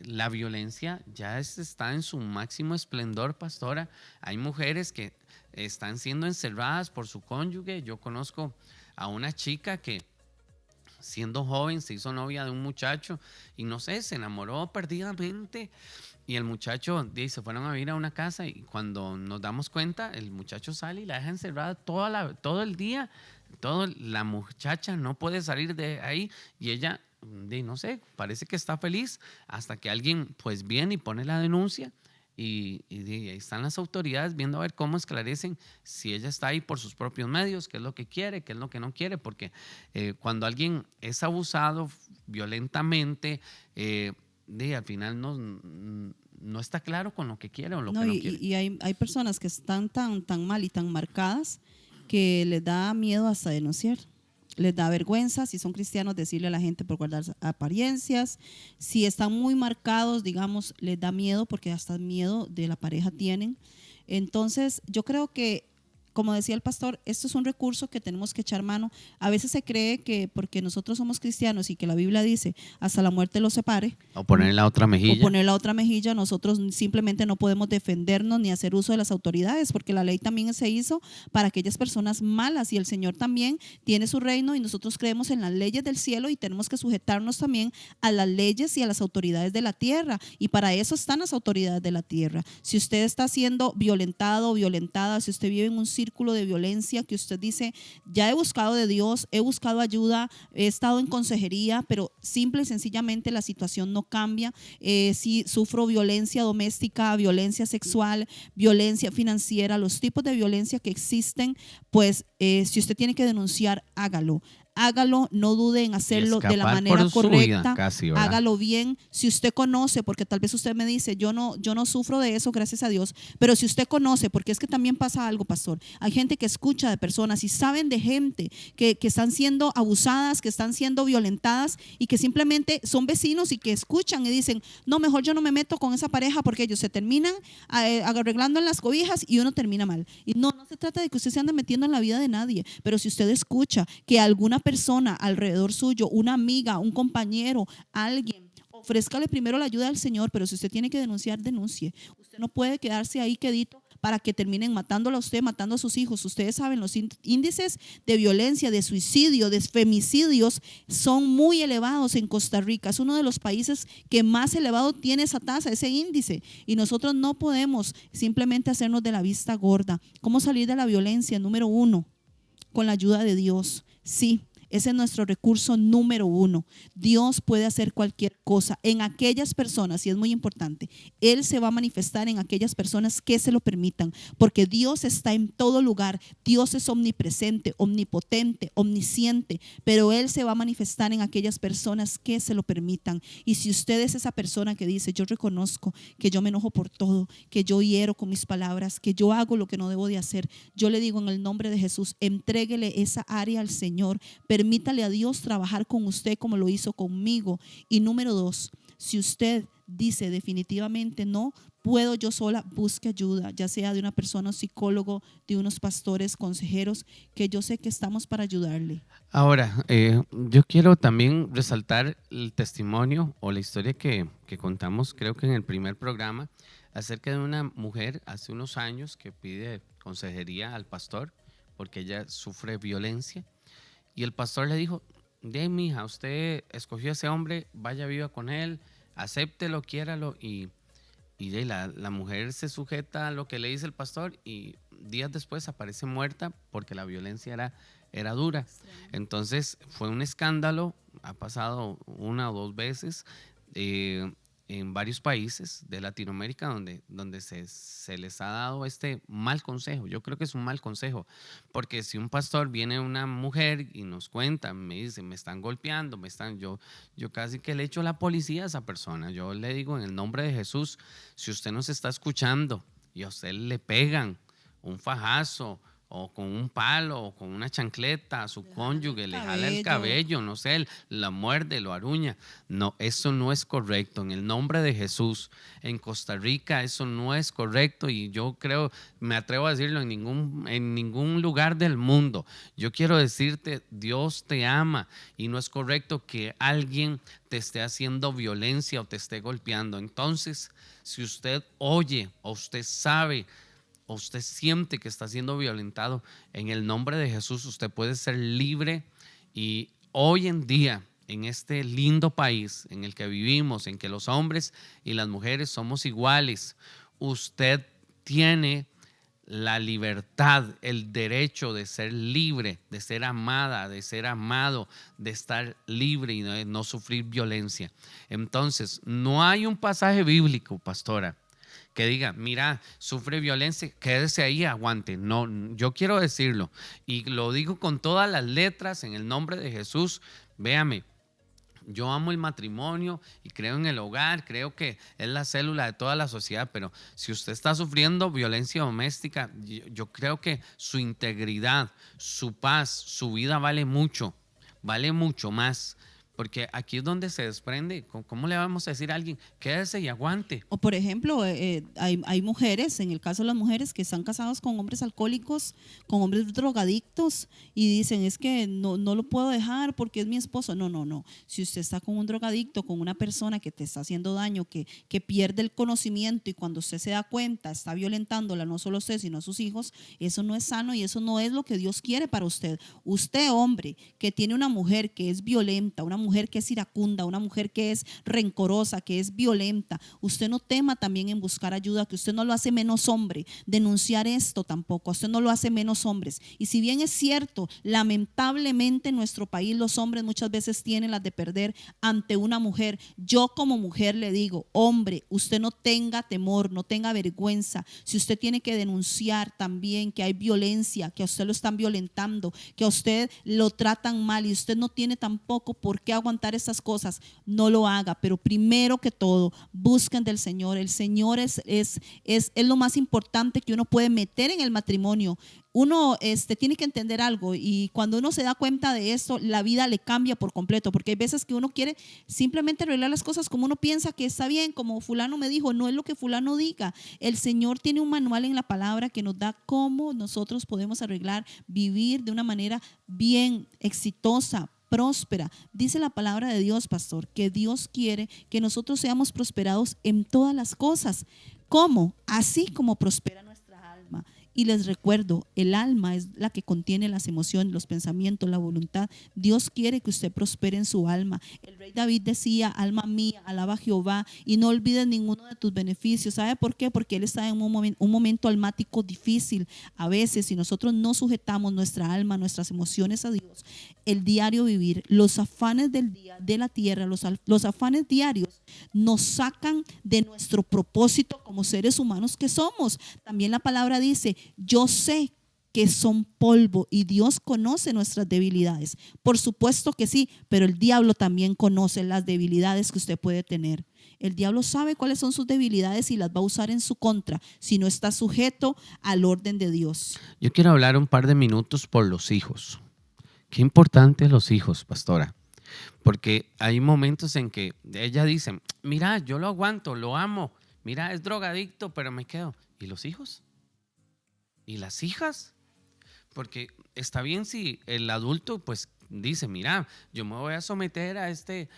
Speaker 2: la violencia ya está en su máximo esplendor, pastora. Hay mujeres que están siendo encerradas por su cónyuge. Yo conozco a una chica que siendo joven se hizo novia de un muchacho y no sé, se enamoró perdidamente y el muchacho se fueron a vivir a una casa y cuando nos damos cuenta el muchacho sale y la deja encerrada todo el día. La muchacha no puede salir de ahí y ella, no sé, parece que está feliz hasta que alguien pues viene y pone la denuncia y ahí están las autoridades viendo a ver cómo esclarecen si ella está ahí por sus propios medios, qué es lo que quiere, qué es lo que no quiere, porque cuando alguien es abusado violentamente, al final no está claro con lo que quiere o lo que no quiere.
Speaker 1: Y hay personas que están tan mal y tan marcadas que les da miedo hasta denunciar. Les da vergüenza, si son cristianos, decirle a la gente por guardar apariencias. Si están muy marcados, digamos, les da miedo porque hasta miedo de la pareja tienen. Entonces, yo creo que, como decía el pastor, esto es un recurso que tenemos que echar mano. A veces se cree que porque nosotros somos cristianos y que la Biblia dice hasta la muerte los separe,
Speaker 2: o poner la otra mejilla,
Speaker 1: nosotros simplemente no podemos defendernos ni hacer uso de las autoridades, porque la ley también se hizo para aquellas personas malas y el Señor también tiene su reino y nosotros creemos en las leyes del cielo y tenemos que sujetarnos también a las leyes y a las autoridades de la tierra, y para eso están las autoridades de la tierra. Si usted está siendo violentado o violentada, si usted vive en un círculo de violencia que usted dice, ya he buscado de Dios, he buscado ayuda, he estado en consejería, pero simple y sencillamente la situación no cambia. Si sufro violencia doméstica, violencia sexual, violencia financiera, los tipos de violencia que existen, pues si usted tiene que denunciar, hágalo. Hágalo, no dude en hacerlo de la manera correcta, hágalo bien. Si usted conoce, porque tal vez usted me dice, yo no sufro de eso, gracias a Dios, pero si usted conoce, porque es que también pasa algo, pastor, hay gente que escucha de personas y saben de gente que están siendo abusadas, que están siendo violentadas y que simplemente son vecinos y que escuchan y dicen, no, mejor yo no me meto con esa pareja porque ellos se terminan arreglando en las cobijas y uno termina mal. Y no se trata de que usted se ande metiendo en la vida de nadie, pero si usted escucha que alguna persona alrededor suyo, una amiga, un compañero, alguien, ofrézcale primero la ayuda del Señor, pero si usted tiene que denunciar, denuncie. Usted no puede quedarse ahí quedito para que terminen matándola a usted, matando a sus hijos. Ustedes saben, los índices de violencia, de suicidio, de femicidios son muy elevados en Costa Rica. Es uno de los países que más elevado tiene esa tasa, ese índice. Y nosotros no podemos simplemente hacernos de la vista gorda. ¿Cómo salir de la violencia? Número 1, con la ayuda de Dios. Sí. Ese es nuestro recurso número 1. Dios puede hacer cualquier cosa en aquellas personas, y es muy importante, Él se va a manifestar en aquellas personas que se lo permitan, porque Dios está en todo lugar. Dios es omnipresente, omnipotente, omnisciente, pero Él se va a manifestar en aquellas personas que se lo permitan. Y si usted es esa persona que dice, yo reconozco que yo me enojo por todo, que yo hiero con mis palabras, que yo hago lo que no debo de hacer, yo le digo en el nombre de Jesús, entréguele esa área al Señor. Permítale a Dios trabajar con usted como lo hizo conmigo. Y número 2, si usted dice definitivamente no puedo yo sola, busque ayuda, ya sea de una persona, un psicólogo, de unos pastores, consejeros, que yo sé que estamos para ayudarle.
Speaker 2: Ahora, yo quiero también resaltar el testimonio o la historia que contamos, creo que en el primer programa, acerca de una mujer hace unos años que pide consejería al pastor porque ella sufre violencia. Y el pastor le dijo, mija, usted escogió a ese hombre, vaya, viva con él, acéptelo, quiéralo. Y la mujer se sujeta a lo que le dice el pastor y días después aparece muerta porque la violencia era dura. Entonces fue un escándalo, ha pasado 1 o 2 veces en varios países de Latinoamérica donde se les ha dado este mal consejo. Yo creo que es un mal consejo, porque si un pastor viene una mujer y nos cuenta, me dice, me están golpeando, yo casi que le echo la policía a esa persona. Yo le digo, en el nombre de Jesús, si usted nos está escuchando y a usted le pegan un fajazo o con un palo o con una chancleta a su cónyuge, le jala el cabello, no sé, la muerde, lo aruña. No, eso no es correcto. En el nombre de Jesús, en Costa Rica, eso no es correcto y yo creo, me atrevo a decirlo, en ningún lugar del mundo. Yo quiero decirte, Dios te ama y no es correcto que alguien te esté haciendo violencia o te esté golpeando. Entonces, si usted oye o usted sabe o usted siente que está siendo violentado, en el nombre de Jesús usted puede ser libre. Y hoy en día, en este lindo país en el que vivimos, en que los hombres y las mujeres somos iguales, usted tiene la libertad, el derecho de ser libre, de ser amada, de ser amado, de estar libre y de no sufrir violencia. Entonces, no hay un pasaje bíblico, pastora, que diga, mira, sufre violencia, quédese ahí, aguante. No, yo quiero decirlo y lo digo con todas las letras en el nombre de Jesús. Véame, yo amo el matrimonio y creo en el hogar, creo que es la célula de toda la sociedad, pero si usted está sufriendo violencia doméstica, yo creo que su integridad, su paz, su vida vale mucho más. Porque aquí es donde se desprende. ¿Cómo le vamos a decir a alguien, quédese y aguante?
Speaker 1: O por ejemplo, hay mujeres, en el caso de las mujeres que están casadas con hombres alcohólicos, con hombres drogadictos y dicen, es que no lo puedo dejar porque es mi esposo. No. Si usted está con un drogadicto, con una persona que te está haciendo daño, que pierde el conocimiento y cuando usted se da cuenta está violentándola, no solo usted, sino a sus hijos, eso no es sano y eso no es lo que Dios quiere para usted. Usted, hombre, que tiene una mujer que es violenta, una mujer mujer que es iracunda, una mujer que es rencorosa, que es violenta, usted no tema también en buscar ayuda, que usted no lo hace menos hombre. Denunciar esto tampoco, usted no lo hace menos hombres. Y si bien es cierto, lamentablemente en nuestro país los hombres muchas veces tienen las de perder ante una mujer, yo como mujer le digo, hombre, usted no tenga temor, no tenga vergüenza. Si usted tiene que denunciar también que hay violencia, que a usted lo están violentando, que a usted lo tratan mal y usted no tiene tampoco por qué aguantar estas cosas, no lo haga. Pero primero que todo, busquen del Señor. El Señor es lo más importante que uno puede meter en el matrimonio. Uno tiene que entender algo, y cuando uno se da cuenta de esto, la vida le cambia por completo, porque hay veces que uno quiere simplemente arreglar las cosas como uno piensa que está bien, como fulano me dijo, no es lo que fulano diga. El Señor tiene un manual en la palabra que nos da cómo nosotros podemos arreglar, vivir de una manera bien, exitosa, próspera. Dice la palabra de Dios, pastor, que Dios quiere que nosotros seamos prosperados en todas las cosas. ¿Cómo? Así como prospera nuestra alma. Y les recuerdo, el alma es la que contiene las emociones, los pensamientos, la voluntad. Dios quiere que usted prospere en su alma. El rey David decía, alma mía, alaba a Jehová y no olvides ninguno de tus beneficios. ¿Sabe por qué? Porque él está en un momento almático difícil. A veces, si nosotros no sujetamos nuestra alma, nuestras emociones a Dios, el diario vivir, los afanes del día, de la tierra, los afanes diarios nos sacan de nuestro propósito como seres humanos que somos. También la palabra dice, yo sé que son polvo y Dios conoce nuestras debilidades. Por supuesto que sí, pero el diablo también conoce las debilidades que usted puede tener. El diablo sabe cuáles son sus debilidades y las va a usar en su contra si no está sujeto al orden de Dios.
Speaker 2: Yo quiero hablar un par de minutos por los hijos. Qué importantes los hijos, pastora. Porque hay momentos en que ella dice, mira, yo lo aguanto, lo amo. Mira, es drogadicto, pero me quedo. ¿Y los hijos? ¿Y las hijas? Porque está bien si el adulto pues dice, mira, yo me voy a someter a este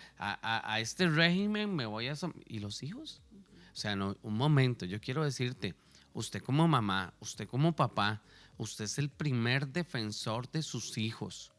Speaker 2: régimen, me voy a ¿y los hijos? O sea, no, un momento, yo quiero decirte, usted como mamá, usted como papá, usted es el primer defensor de sus hijos.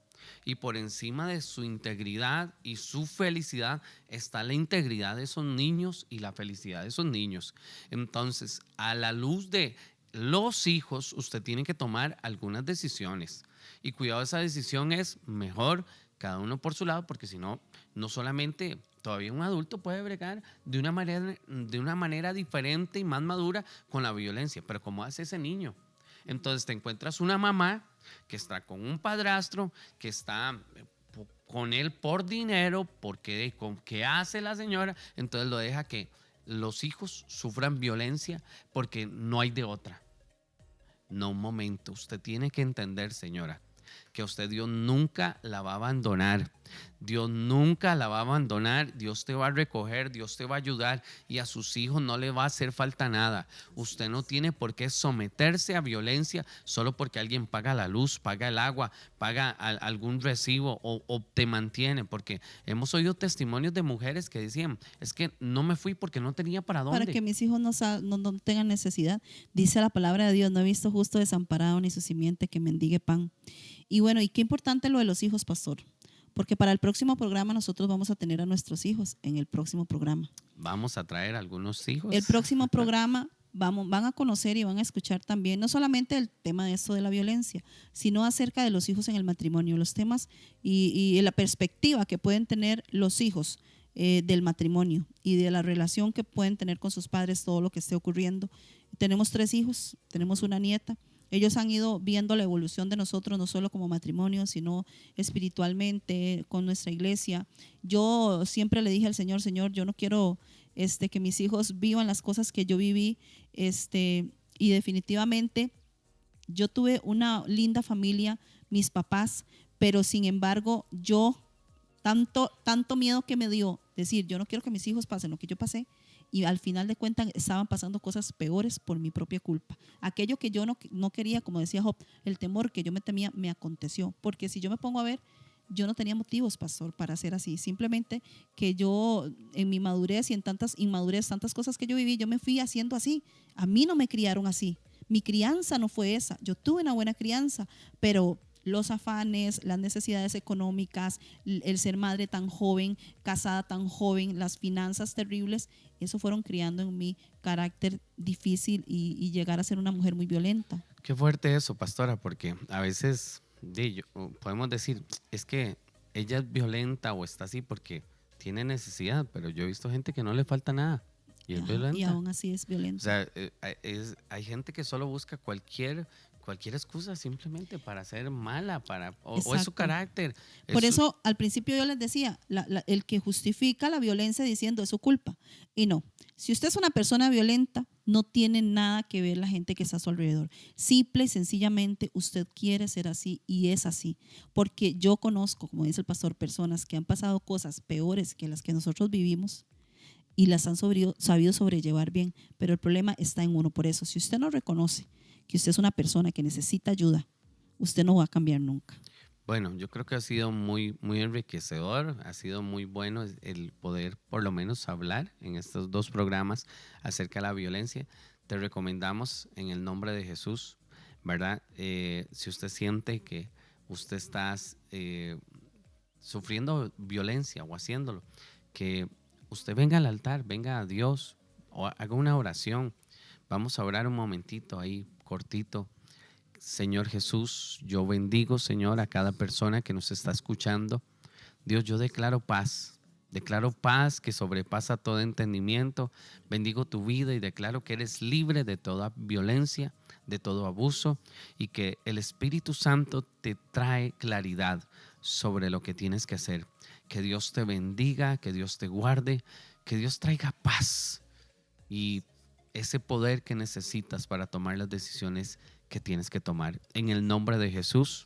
Speaker 2: Y por encima de su integridad y su felicidad está la integridad de esos niños y la felicidad de esos niños. Entonces, a la luz de los hijos, usted tiene que tomar algunas decisiones. Y cuidado, esa decisión es mejor cada uno por su lado, porque si no, no solamente todavía un adulto puede bregar de una manera diferente y más madura con la violencia, pero ¿cómo hace ese niño? Entonces te encuentras una mamá que está con un padrastro, que está con él por dinero, porque con qué hace la señora, entonces lo deja que los hijos sufran violencia porque no hay de otra. No, un momento, usted tiene que entender, señora, que a usted Dios nunca la va a abandonar. Dios nunca la va a abandonar. Dios te va a recoger, Dios te va a ayudar y a sus hijos no le va a hacer falta nada. Usted no tiene por qué someterse a violencia solo porque alguien paga la luz, paga el agua, paga algún recibo o te mantiene. Porque hemos oído testimonios de mujeres que decían, es que no me fui porque no tenía para dónde.
Speaker 1: Para que mis hijos no tengan necesidad. Dice la palabra de Dios, no he visto justo desamparado ni su simiente que mendigue pan. Y bueno, y qué importante lo de los hijos, pastor. Porque para el próximo programa nosotros vamos a tener a nuestros hijos en el próximo programa.
Speaker 2: Vamos a traer algunos hijos.
Speaker 1: El próximo programa van a conocer y van a escuchar también, no solamente el tema de esto de la violencia, sino acerca de los hijos en el matrimonio, los temas y la perspectiva que pueden tener los hijos del matrimonio y de la relación que pueden tener con sus padres, todo lo que esté ocurriendo. Tenemos 3 hijos, tenemos una nieta. Ellos han ido viendo la evolución de nosotros, no solo como matrimonio, sino espiritualmente, con nuestra iglesia. Yo siempre le dije al Señor, Señor, yo no quiero que mis hijos vivan las cosas que yo viví. Y definitivamente yo tuve una linda familia, mis papás, pero sin embargo yo, tanto miedo que me dio decir, yo no quiero que mis hijos pasen lo que yo pasé. Y al final de cuentas estaban pasando cosas peores por mi propia culpa. Aquello que yo no quería, como decía Job, el temor que yo me temía me aconteció. Porque si yo me pongo a ver, yo no tenía motivos, pastor, para ser así. Simplemente que yo en mi madurez y en tantas inmadurez, tantas cosas que yo viví, yo me fui haciendo así. A mí no me criaron así. Mi crianza no fue esa. Yo tuve una buena crianza, pero los afanes, las necesidades económicas, el ser madre tan joven, casada tan joven, las finanzas terribles, eso fueron criando en mí carácter difícil y llegar a ser una mujer muy violenta.
Speaker 2: Qué fuerte eso, pastora, porque a veces podemos decir, es que ella es violenta o está así porque tiene necesidad, pero yo he visto gente que no le falta nada y es violenta.
Speaker 1: Y aún así es
Speaker 2: O
Speaker 1: violenta.
Speaker 2: sea, hay gente que solo busca cualquier excusa simplemente para ser mala, o es su
Speaker 1: Exacto.
Speaker 2: carácter.
Speaker 1: Por eso al principio yo les decía, el que justifica la violencia diciendo es su culpa. Y no, si usted es una persona violenta, no tiene nada que ver la gente que está a su alrededor. Simple y sencillamente usted quiere ser así y es así. Porque yo conozco, como dice el pastor, personas que han pasado cosas peores que las que nosotros vivimos y las han sabido sobrellevar bien. Pero el problema está en uno. Por eso, si usted no reconoce que usted es una persona que necesita ayuda, usted no va a cambiar nunca.
Speaker 2: Bueno, yo creo que ha sido muy, muy enriquecedor, ha sido muy bueno el poder por lo menos hablar en estos 2 programas acerca de la violencia. Te recomendamos en el nombre de Jesús, ¿verdad? Si usted siente que usted está sufriendo violencia o haciéndolo, que usted venga al altar, venga a Dios o haga una oración. Vamos a orar un momentito ahí, cortito. Señor Jesús, yo bendigo, Señor, a cada persona que nos está escuchando. Dios, yo declaro paz que sobrepasa todo entendimiento. Bendigo tu vida y declaro que eres libre de toda violencia, de todo abuso y que el Espíritu Santo te trae claridad sobre lo que tienes que hacer. Que Dios te bendiga, que Dios te guarde, que Dios traiga paz y ese poder que necesitas para tomar las decisiones que tienes que tomar. En el nombre de Jesús,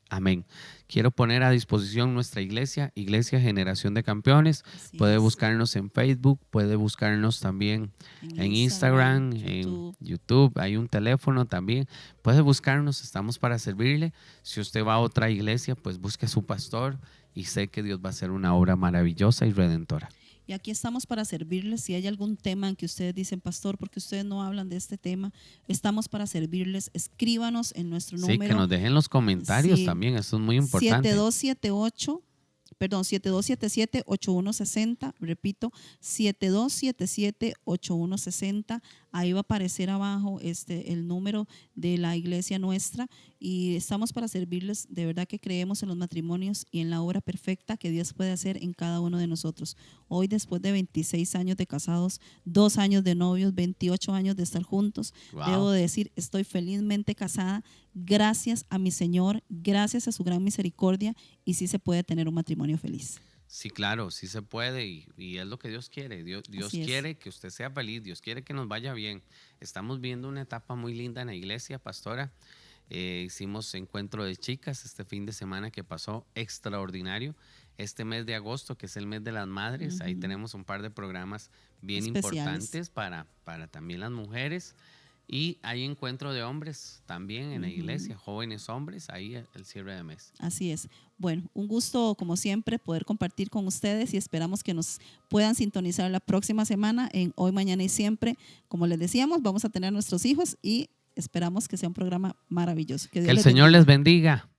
Speaker 2: amén. Quiero poner a disposición nuestra iglesia, Iglesia Generación de Campeones.
Speaker 1: Así
Speaker 2: Puede
Speaker 1: es.
Speaker 2: buscarnos en Facebook, puede buscarnos también en Instagram, en YouTube. Hay un teléfono también. Puede buscarnos, estamos para servirle. Si usted va a otra iglesia, pues busque a su pastor y sé que Dios va a hacer una obra maravillosa y redentora.
Speaker 1: Y aquí estamos para servirles. Si hay algún tema en que ustedes dicen, pastor, ¿por qué ustedes no hablan de este tema? Estamos para servirles. Escríbanos en nuestro número.
Speaker 2: Sí, que nos dejen los comentarios
Speaker 1: Sí.
Speaker 2: también, eso es muy importante.
Speaker 1: 7277-8160, repito, 7277-8160. Ahí va a aparecer abajo el número de la iglesia nuestra y estamos para servirles. De verdad que creemos en los matrimonios y en la obra perfecta que Dios puede hacer en cada uno de nosotros. Hoy, después de 26 años de casados, 2 años de novios, 28 años de estar juntos,
Speaker 2: Wow.
Speaker 1: debo decir, estoy felizmente casada gracias a mi Señor, gracias a su gran misericordia, y sí se puede tener un matrimonio feliz.
Speaker 2: Sí, claro, sí se puede y es lo que Dios quiere. Dios quiere que usted sea feliz, Dios quiere que nos vaya bien. Estamos viendo una etapa muy linda en la iglesia, pastora. Hicimos encuentro de chicas este fin de semana que pasó extraordinario. Este mes de agosto, que es el mes de las madres, ahí tenemos un par de programas bien importantes para también las mujeres. Y hay encuentro de hombres también en la iglesia, jóvenes hombres, ahí el cierre de mes.
Speaker 1: Así es. Bueno, un gusto como siempre poder compartir con ustedes y esperamos que nos puedan sintonizar la próxima semana en Hoy, Mañana y Siempre. Como les decíamos, vamos a tener a nuestros hijos y esperamos que sea un programa maravilloso.
Speaker 2: Que el Señor les bendiga.